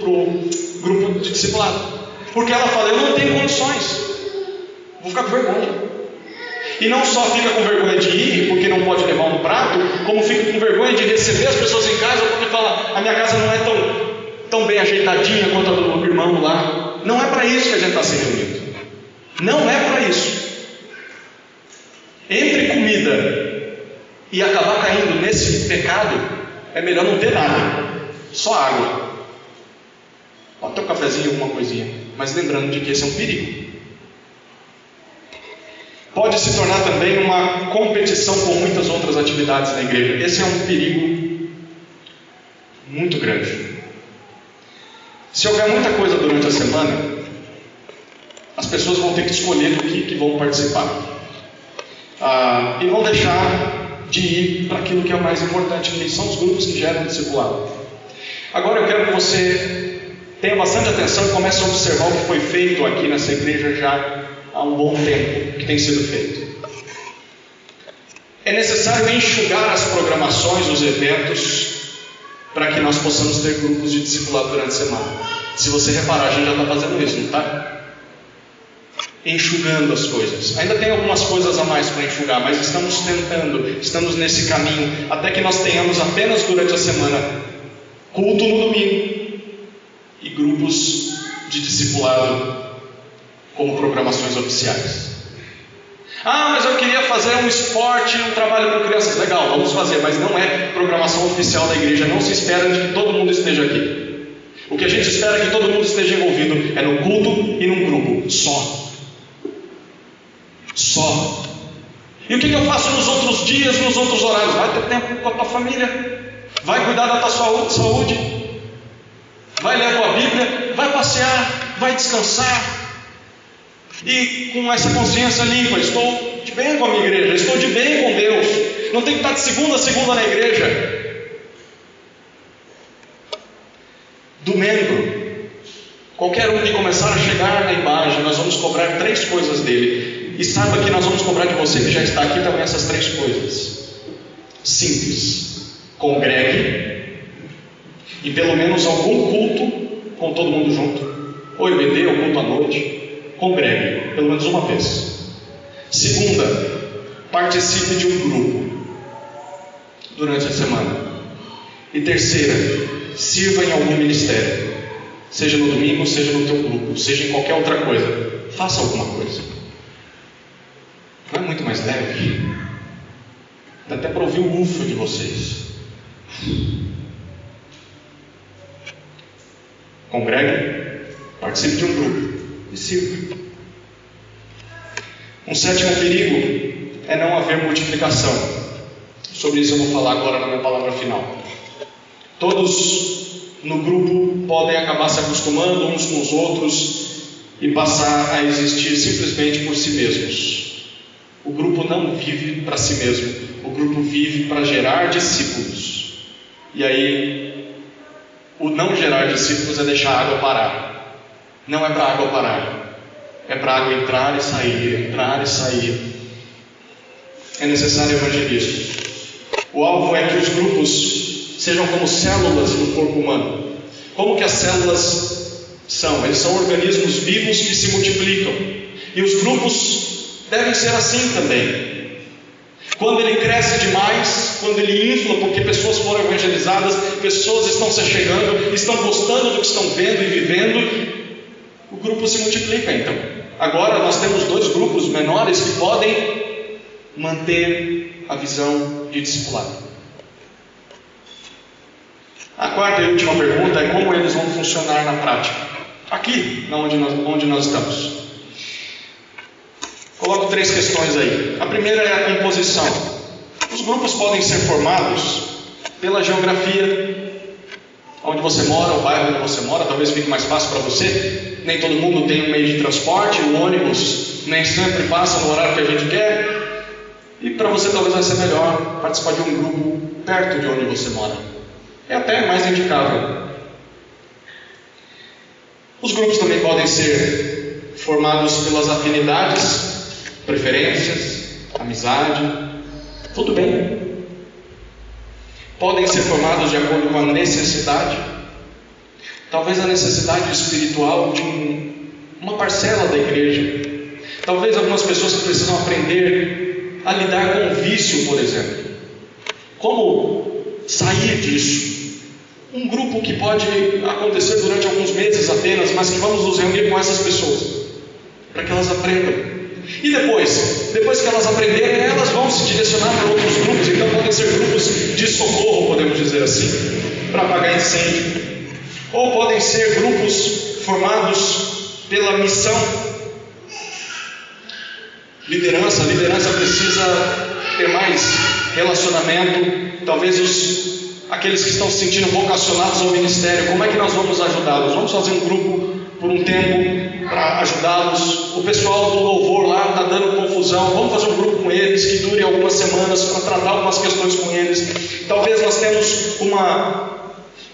o grupo de discipulado. Porque ela fala, eu não tenho condições, vou ficar com vergonha. E não só fica com vergonha de ir, porque não pode levar um prato, como fica com vergonha de receber as pessoas em casa, porque fala, a minha casa não é tão bem ajeitadinha quanto a do irmão lá. Não é para isso que a gente está se reunindo. Não é para isso. Entre comida e acabar caindo nesse pecado, é melhor não ter nada, só água. Pode ter um cafezinho, alguma coisinha, mas lembrando de que esse é um perigo. Pode se tornar também uma competição com muitas outras atividades na igreja. Esse é um perigo muito grande. Se houver muita coisa durante a semana, as pessoas vão ter que escolher do que vão participar. E vão deixar de ir para aquilo que é o mais importante, que são os grupos que geram discipulado. Agora eu quero que você tenha bastante atenção e comece a observar o que foi feito aqui nessa igreja já há um bom tempo que tem sido feito. É necessário enxugar as programações, os eventos, para que nós possamos ter grupos de discipulado durante a semana. Se você reparar, a gente já está fazendo isso, não está? Enxugando as coisas. Ainda tem algumas coisas a mais para enxugar, mas estamos tentando, estamos nesse caminho, até que nós tenhamos apenas durante a semana culto no domingo e grupos de discipulado como programações oficiais. Mas eu queria fazer um esporte, um trabalho com crianças. Legal, vamos fazer, mas não é programação oficial da igreja. Não se espera de que todo mundo esteja aqui. O que a gente espera é que todo mundo esteja envolvido é no culto e num grupo só. Só. E o que eu faço nos outros dias, nos outros horários? Vai ter tempo com a tua família, vai cuidar da tua saúde, vai ler a tua Bíblia, vai passear, vai descansar. E com essa consciência limpa, estou de bem com a minha igreja, estou de bem com Deus. Não tenho que estar de segunda a segunda na igreja. Do membro, qualquer um que começar a chegar na imagem, nós vamos cobrar 3 coisas dele. E saiba que nós vamos cobrar de você que já está aqui também essas 3 coisas. Simples: congregue, e pelo menos algum culto com todo mundo junto, ou IBD, ou culto à noite. Congregue, pelo menos uma vez. Segunda, participe de um grupo durante a semana. E terceira, sirva em algum ministério, seja no domingo, seja no teu grupo, seja em qualquer outra coisa. Faça alguma coisa. Não é muito mais leve? Dá até para ouvir o ufo de vocês. Congregue, participe de um grupo e sirva. Um 7º perigo é não haver multiplicação. Sobre isso eu vou falar agora na minha palavra final. Todos no grupo podem acabar se acostumando uns com os outros e passar a existir simplesmente por si mesmos. O grupo não vive para si mesmo, o grupo vive para gerar discípulos. E aí, o não gerar discípulos é deixar a água parar. Não é para a água parar, é para a água entrar e sair, entrar e sair. É necessário evangelismo. O alvo é que os grupos sejam como células no corpo humano. Como que as células são? Eles são organismos vivos que se multiplicam. E os grupos devem ser assim também. Quando ele cresce demais, quando ele infla porque pessoas foram evangelizadas, pessoas estão se chegando, estão gostando do que estão vendo e vivendo, o grupo se multiplica então. Agora nós temos 2 grupos menores que podem manter a visão de discipulado. A 4ª e última pergunta é como eles vão funcionar na prática, aqui onde nós estamos. Coloco 3 questões aí. A primeira é a composição. Os grupos podem ser formados pela geografia, onde você mora, o bairro onde você mora. Talvez fique mais fácil para você. Nem todo mundo tem um meio de transporte, o ônibus nem sempre passa no horário que a gente quer. E para você talvez vai ser melhor participar de um grupo perto de onde você mora. É até mais indicável. Os grupos também podem ser formados pelas afinidades, preferências, amizade, tudo bem. Podem ser formados de acordo com a necessidade, talvez a necessidade espiritual de uma parcela da igreja. Talvez algumas pessoas que precisam aprender a lidar com o vício, por exemplo. Como sair disso? Um grupo que pode acontecer durante alguns meses apenas, mas que vamos nos reunir com essas pessoas, para que elas aprendam. E depois que elas aprenderem, elas vão se direcionar para outros grupos. Então podem ser grupos de socorro, podemos dizer assim, para apagar incêndio. Ou podem ser grupos formados pela missão. A liderança precisa ter mais relacionamento. Talvez aqueles que estão se sentindo vocacionados ao ministério, como é que nós vamos ajudá-los? Vamos fazer um grupo por um tempo para ajudá-los. O pessoal do louvor lá está dando confusão, vamos fazer um grupo com eles que dure algumas semanas para tratar algumas questões com eles. Talvez nós temos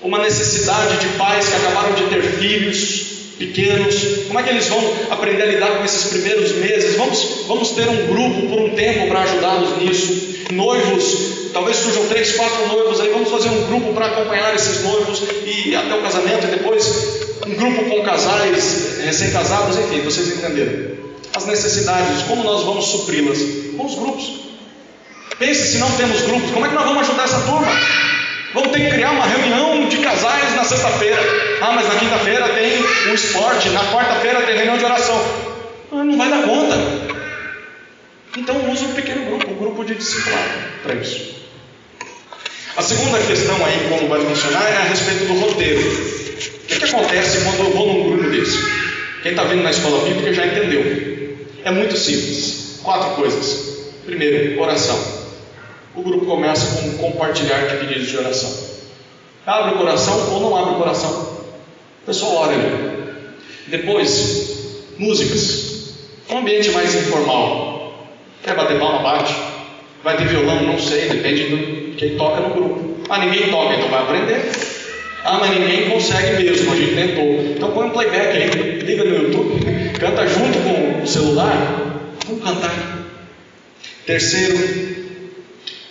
uma necessidade de pais que acabaram de ter filhos pequenos. Como é que eles vão aprender a lidar com esses primeiros meses? Vamos ter um grupo por um tempo para ajudá-los nisso. Noivos, talvez surjam 3, 4 noivos aí, vamos fazer um grupo para acompanhar esses noivos e até o casamento, e depois um grupo com casais recém-casados, enfim, vocês entenderam. As necessidades, como nós vamos supri-las? Com os grupos. Pense, se não temos grupos, como é que nós vamos ajudar essa turma? Vamos ter que criar uma reunião de casais na sexta-feira. Mas na quinta-feira tem o esporte, na quarta-feira tem reunião de oração. Não vai dar conta. Então use um pequeno grupo, um grupo de discipulado para isso. A segunda questão aí, como vai funcionar, é a respeito do roteiro. O que acontece quando eu vou num grupo desse? Quem está vindo na escola bíblica já entendeu. É muito simples. 4 coisas. Primeiro, oração. O grupo começa com compartilhar de pedidos de oração. Abre o coração ou não abre o coração. O pessoal ora ali. Depois, músicas. Um ambiente mais informal. Quer bater palma? Bate. Vai ter violão? Não sei, depende de quem toca no grupo. Ninguém toca, então vai aprender. Mas ninguém consegue mesmo, a gente tentou. Então põe um playback aí, liga no YouTube, canta junto com o celular. Vamos cantar. Terceiro,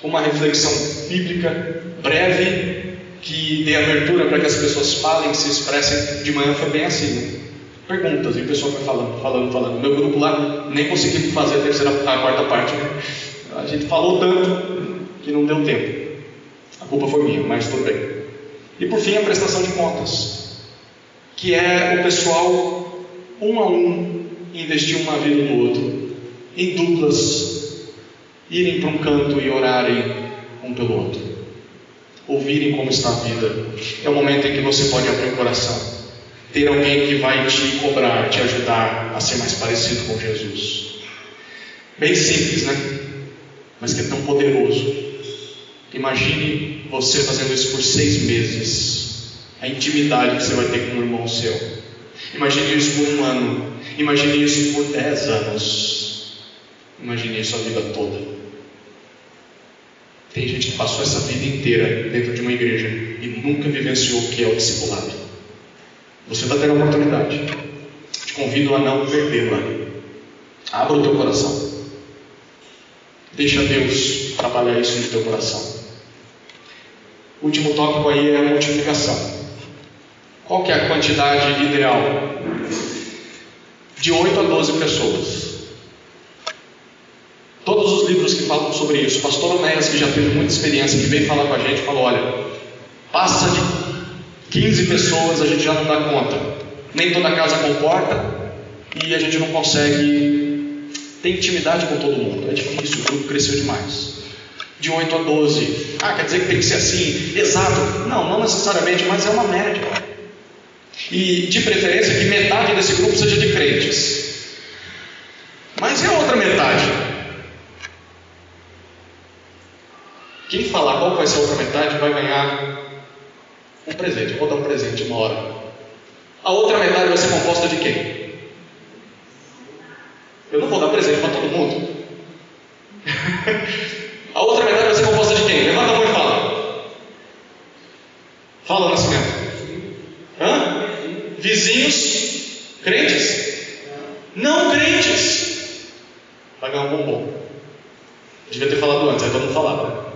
uma reflexão bíblica breve, que dê abertura para que as pessoas falem, se expressem. De manhã foi bem assim, né? Perguntas, e o pessoal foi falando. Meu grupo lá nem conseguimos fazer a quarta parte, né? A gente falou tanto que não deu tempo. A culpa foi minha, mas tudo bem. E por fim, a prestação de contas, que é o pessoal, um a um, investir uma vida no outro, em duplas, irem para um canto e orarem um pelo outro, ouvirem como está a vida. É o momento em que você pode abrir o coração, ter alguém que vai te cobrar, te ajudar a ser mais parecido com Jesus. Bem simples, né? Mas que é tão poderoso. Imagine você fazendo isso por 6 meses. A intimidade que você vai ter com um irmão seu. Imagine isso por 1 ano. Imagine isso por 10 anos. Imagine isso a vida toda. Tem gente que passou essa vida inteira dentro de uma igreja e nunca vivenciou o que é o discipulado. Você está tendo a oportunidade. Te convido a não perdê-la. Abra o teu coração. Deixa Deus trabalhar isso no teu coração. O último tópico aí é a multiplicação. Qual que é a quantidade ideal? De 8 a 12 pessoas. Todos os livros que falam sobre isso, o pastor Onéas, que já teve muita experiência, que veio falar com a gente, falou: olha, passa de 15 pessoas, a gente já não dá conta. Nem toda casa comporta e a gente não consegue ter intimidade com todo mundo. É difícil, o grupo cresceu demais. De 8 a 12. Quer dizer que tem que ser assim? Exato. Não necessariamente, mas é uma média. E de preferência que metade desse grupo seja de crentes. Mas e a outra metade? Quem falar qual vai ser a outra metade vai ganhar um presente. Eu vou dar um presente uma hora. A outra metade vai ser composta de quem? Eu não vou dar presente para todo mundo. A outra metade vai ser composta de quem? Levanta a mão e fala. Fala, Nascimento. Vizinhos crentes? Não crentes. Vai ganhar um bombom. Devia ter falado antes, aí todo mundo falava.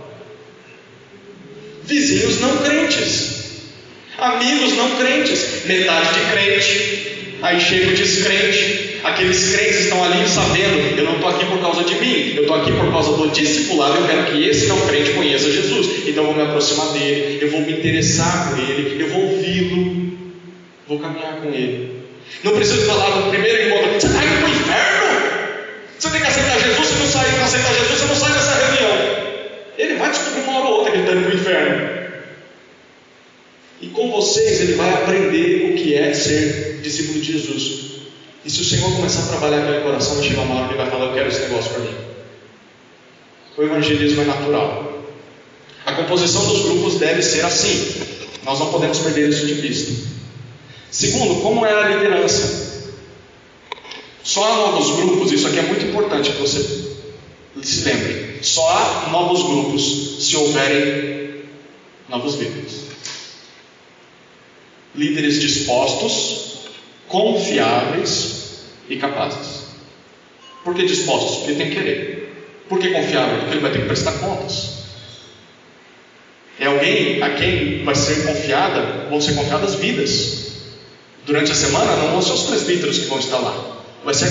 Vizinhos não crentes. Amigos não crentes. Metade de crente. Aí chega o descrente. Aqueles crentes estão ali sabendo: eu não estou aqui por causa de mim, eu estou aqui por causa do discipulado. Eu quero que esse não crente conheça Jesus, então eu vou me aproximar dele, eu vou me interessar por ele, eu vou ouvi-lo, vou caminhar com ele. Não preciso falar no primeiro encontro: você está indo para o inferno, você tem que aceitar Jesus. Se não aceitar Jesus, você não sai dessa reunião. Ele vai descobrir uma hora ou outra que ele está indo para o inferno. E com vocês ele vai aprender o que é ser discípulo de Jesus. E se o Senhor começar a trabalhar aquele coração, vai chegar uma hora que ele vai falar: eu quero esse negócio para mim. O evangelismo é natural. A composição dos grupos deve ser assim. Nós não podemos perder isso de vista. Segundo, como é a liderança? Só há novos grupos, isso aqui é muito importante que você se lembre. Só há novos grupos se houverem novos líderes. Líderes dispostos, confiáveis e capazes. Por que dispostos? Porque tem que querer. Por que confiável? Porque ele vai ter que prestar contas. É alguém a quem vai ser confiada, vão ser confiadas vidas. Durante a semana não vão ser os presbíteros que vão estar lá. Vai ser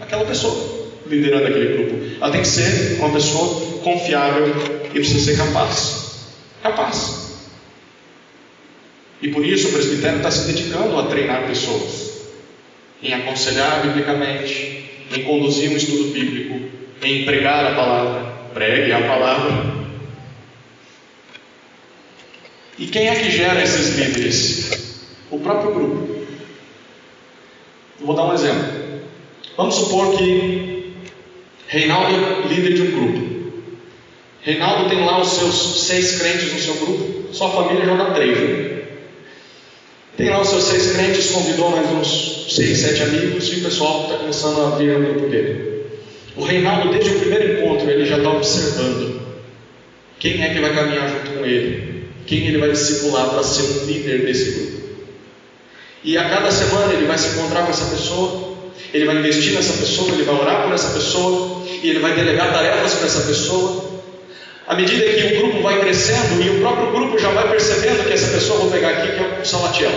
aquela pessoa liderando aquele grupo. Ela tem que ser uma pessoa confiável e precisa ser capaz. Capaz. E por isso o presbitério está se dedicando a treinar pessoas, em aconselhar biblicamente, em conduzir um estudo bíblico, em pregar a palavra. Pregue a palavra. E quem é que gera esses líderes? O próprio grupo. Vou dar um exemplo. Vamos supor que Reinaldo é líder de um grupo. Reinaldo tem lá os seus 6 crentes no seu grupo. Sua família joga 3, né? Tem lá os seus 6 crentes, convidou mais uns 6, 7 amigos e o pessoal está começando a vir no grupo dele. O Reinaldo, desde o primeiro encontro, ele já está observando quem é que vai caminhar junto com ele, quem ele vai discipular para ser um líder desse grupo. E a cada semana ele vai se encontrar com essa pessoa, ele vai investir nessa pessoa, ele vai orar por essa pessoa, e ele vai delegar tarefas para essa pessoa. À medida que o grupo vai crescendo, e o próprio grupo já vai percebendo que essa pessoa, vou pegar aqui, que é o Salatiel.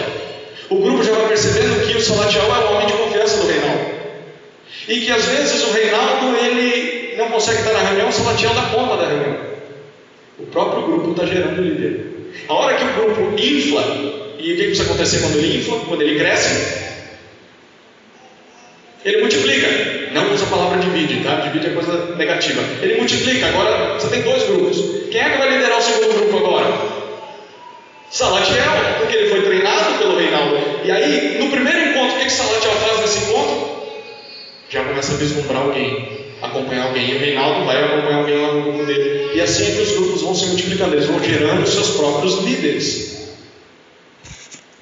O grupo já vai percebendo que o Salatiel é o homem de confiança do Reinaldo. E que às vezes o Reinaldo, ele não consegue estar na reunião, o Salatiel dá conta da reunião. O próprio grupo está gerando líder. A hora que o grupo infla, e o que precisa acontecer quando ele infla, quando ele cresce? Ele multiplica. Não usa a palavra divide, tá? Divide é coisa negativa. Ele multiplica. Agora você tem 2 grupos. Quem é que vai liderar o segundo grupo agora? Salatiel, porque ele foi treinado pelo Reinaldo. E aí, no primeiro encontro, o que Salatiel faz nesse encontro? Já começa a vislumbrar alguém, acompanhar alguém. E o Reinaldo vai acompanhar alguém lá no grupo dele. E assim é que os grupos vão se multiplicando. Eles vão gerando seus próprios líderes.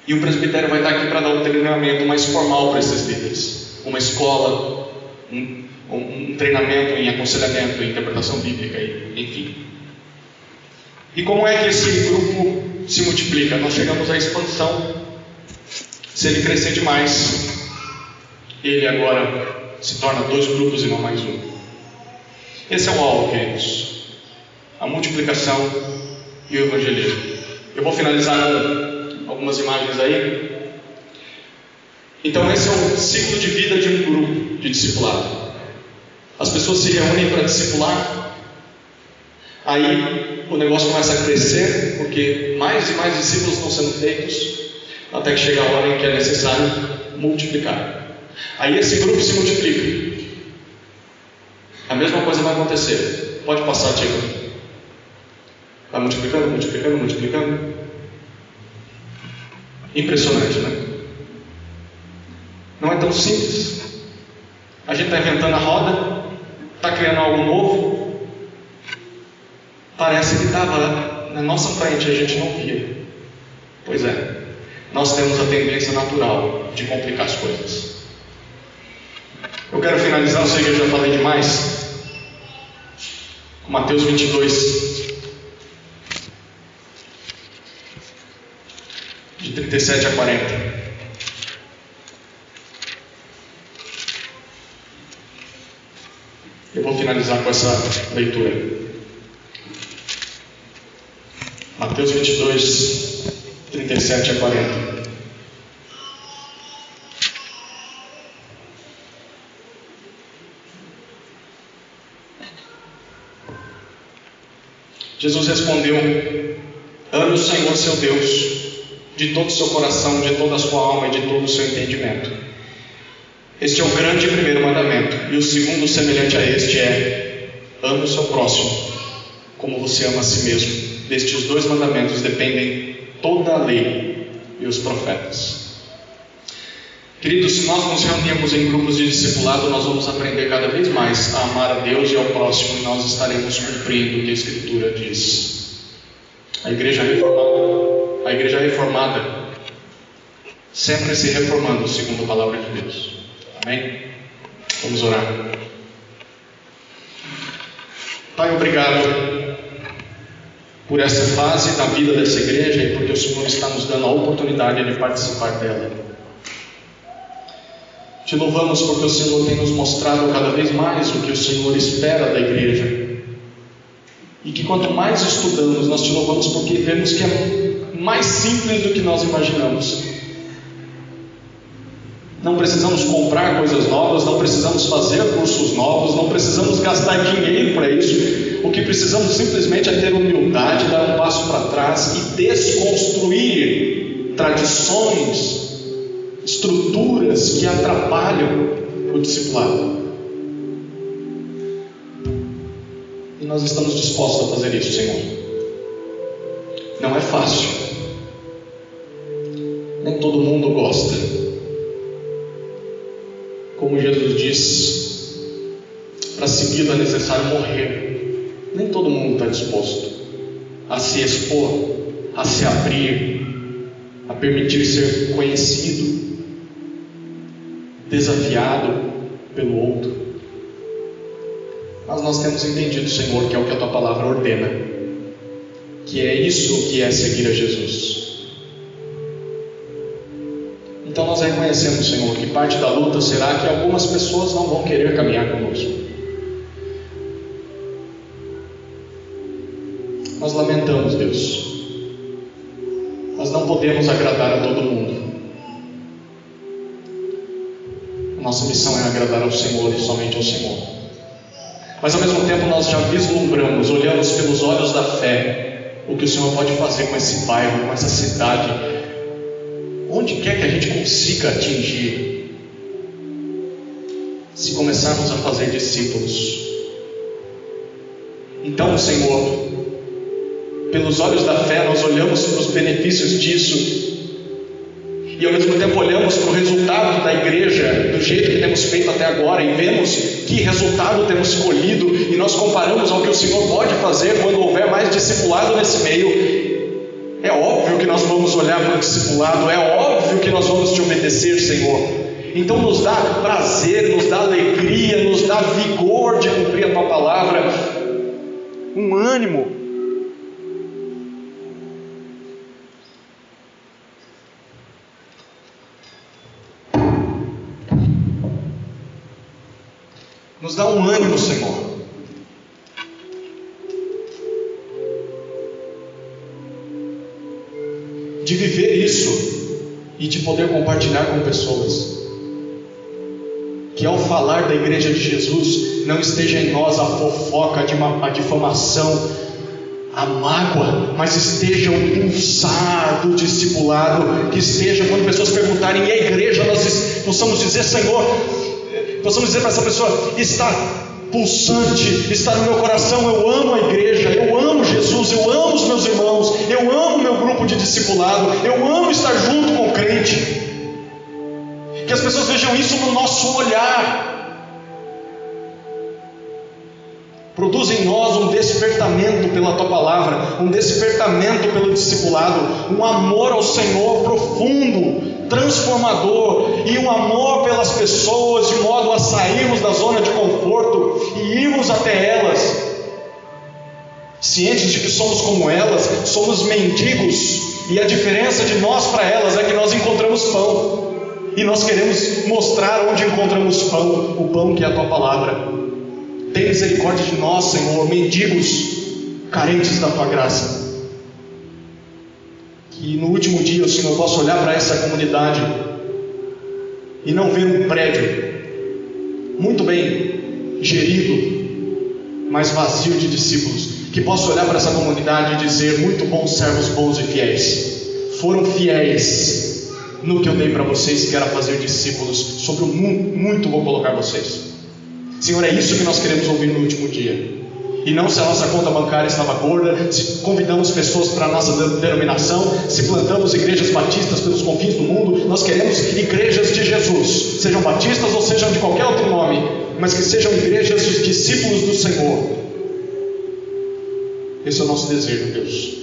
E o presbitério vai estar aqui para dar um treinamento mais formal para esses líderes. Uma escola, um treinamento em aconselhamento, em interpretação bíblica, enfim. E como é que esse grupo se multiplica? Nós chegamos à expansão. Se ele crescer demais, ele agora se torna 2 grupos e não mais um. Esse é o alvo, queridos. A multiplicação e o evangelismo. Eu vou finalizar com algumas imagens aí. Então esse é o ciclo de vida de um grupo de discipulado. As pessoas se reúnem para discipular. Aí o negócio começa a crescer, porque mais e mais discípulos estão sendo feitos, até que chega a hora em que é necessário multiplicar. Aí esse grupo se multiplica. A mesma coisa vai acontecer. Pode passar, Tiago. Vai multiplicando, multiplicando, multiplicando. Impressionante, né? Não é tão simples. A gente está inventando a roda, está criando algo novo. Parece que estava na nossa frente, a gente não via. Pois é, nós temos a tendência natural de complicar as coisas. Eu quero finalizar, eu sei que eu já falei demais, com Mateus 22, de 37 a 40. Eu vou finalizar com essa leitura. Mateus 22, 37 a 40. Jesus respondeu: ame o Senhor seu Deus de todo o seu coração, de toda a sua alma e de todo o seu entendimento. Este é o grande e primeiro mandamento. E o segundo, semelhante a este, é: ame o seu próximo como você ama a si mesmo. Destes 2 mandamentos dependem toda a lei e os profetas. Queridos, se nós nos reunirmos em grupos de discipulado, nós vamos aprender cada vez mais a amar a Deus e ao próximo, e nós estaremos cumprindo o que a Escritura diz. A igreja reformada sempre se reformando segundo a palavra de Deus. Amém? Vamos orar. Pai, obrigado por essa fase da vida dessa igreja e porque o Senhor está nos dando a oportunidade de participar dela. Te louvamos porque o Senhor tem nos mostrado cada vez mais o que o Senhor espera da igreja. E que quanto mais estudamos, nós te louvamos porque vemos que é mais simples do que nós imaginamos. Não precisamos comprar coisas novas, não precisamos fazer cursos novos, não precisamos gastar dinheiro para isso. O que precisamos simplesmente é ter humildade, dar um passo para trás e desconstruir tradições, estruturas que atrapalham o discipulado. E nós estamos dispostos a fazer isso, Senhor. Não é fácil, Nem todo mundo gosta. Como Jesus diz, para segui-lo é necessário morrer. Nem todo mundo está disposto a se expor, a se abrir, a permitir ser conhecido, desafiado pelo outro. Mas nós temos entendido, Senhor, que é o que a Tua Palavra ordena, que é isso que é seguir a Jesus. Então nós reconhecemos, Senhor, que parte da luta será que algumas pessoas não vão querer caminhar conosco. Nós lamentamos, Deus. Nós não podemos agradar a todo mundo. Nossa missão é agradar ao Senhor e somente ao Senhor. Mas ao mesmo tempo nós já vislumbramos, olhamos pelos olhos da fé, o que o Senhor pode fazer com esse bairro, com essa cidade, onde quer que a gente consiga atingir, se começarmos a fazer discípulos. Então, Senhor, pelos olhos da fé nós olhamos para os benefícios disso, e ao mesmo tempo olhamos para o resultado da igreja, do jeito que temos feito até agora, e vemos que resultado temos colhido, e nós comparamos ao que o Senhor pode fazer quando houver mais discipulado nesse meio. É óbvio que nós vamos olhar para o discipulado, é óbvio que nós vamos te obedecer, Senhor. Então nos dá prazer, nos dá alegria, nos dá vigor de cumprir a Tua Palavra, um ânimo. Nos dá um ânimo, Senhor. De viver isso e de poder compartilhar com pessoas. Que ao falar da igreja de Jesus, não esteja em nós a fofoca, a difamação, a mágoa, mas esteja o pulsar do discipulado. Que esteja, quando pessoas perguntarem, e a igreja, nós possamos dizer, Senhor, possamos dizer para essa pessoa, está pulsante, está no meu coração, eu amo a igreja, eu amo Jesus, eu amo os meus irmãos, eu amo meu grupo de discipulado, eu amo estar junto com o crente. Que as pessoas vejam isso no nosso olhar. Produz em nós um despertamento pela Tua Palavra, um despertamento pelo discipulado, um amor ao Senhor profundo, transformador, e um amor pelas pessoas, de modo a sairmos da zona de conforto e irmos até elas, cientes de que somos como elas, somos mendigos, e a diferença de nós para elas é que nós encontramos pão, e nós queremos mostrar onde encontramos pão, o pão que é a Tua Palavra. Tem misericórdia de nós, Senhor, mendigos, carentes da Tua graça. Que no último dia o Senhor possa olhar para essa comunidade e não ver um prédio muito bem gerido, mas vazio de discípulos. Que possa olhar para essa comunidade e dizer, muito bons servos, bons e fiéis, foram fiéis no que eu dei para vocês, que era fazer discípulos. Sobre o muito vou colocar vocês. Senhor, é isso que nós queremos ouvir no último dia. E não se a nossa conta bancária estava gorda, se convidamos pessoas para a nossa denominação, se plantamos igrejas batistas pelos confins do mundo. Nós queremos igrejas de Jesus, sejam batistas ou sejam de qualquer outro nome, mas que sejam igrejas de discípulos do Senhor. Esse é o nosso desejo, Deus.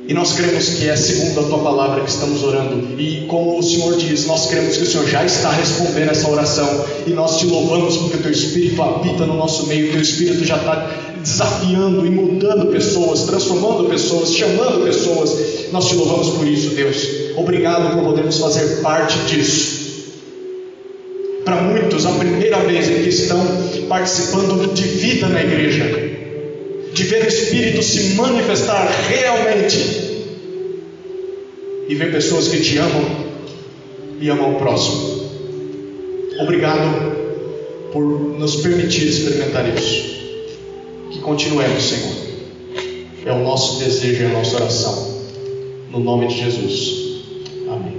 E nós cremos que é segundo a Tua Palavra que estamos orando. E como o Senhor diz, nós cremos que o Senhor já está respondendo essa oração. E nós Te louvamos porque o Teu Espírito habita no nosso meio. O Teu Espírito já está desafiando e mudando pessoas, transformando pessoas, chamando pessoas. Nós Te louvamos por isso, Deus. Obrigado por podermos fazer parte disso. Para muitos, a primeira vez em que estão participando de vida na igreja, de ver o Espírito se manifestar realmente, e ver pessoas que Te amam e amam o próximo. Obrigado por nos permitir experimentar isso. Que continuemos, Senhor. É o nosso desejo e a nossa oração, no nome de Jesus. Amém.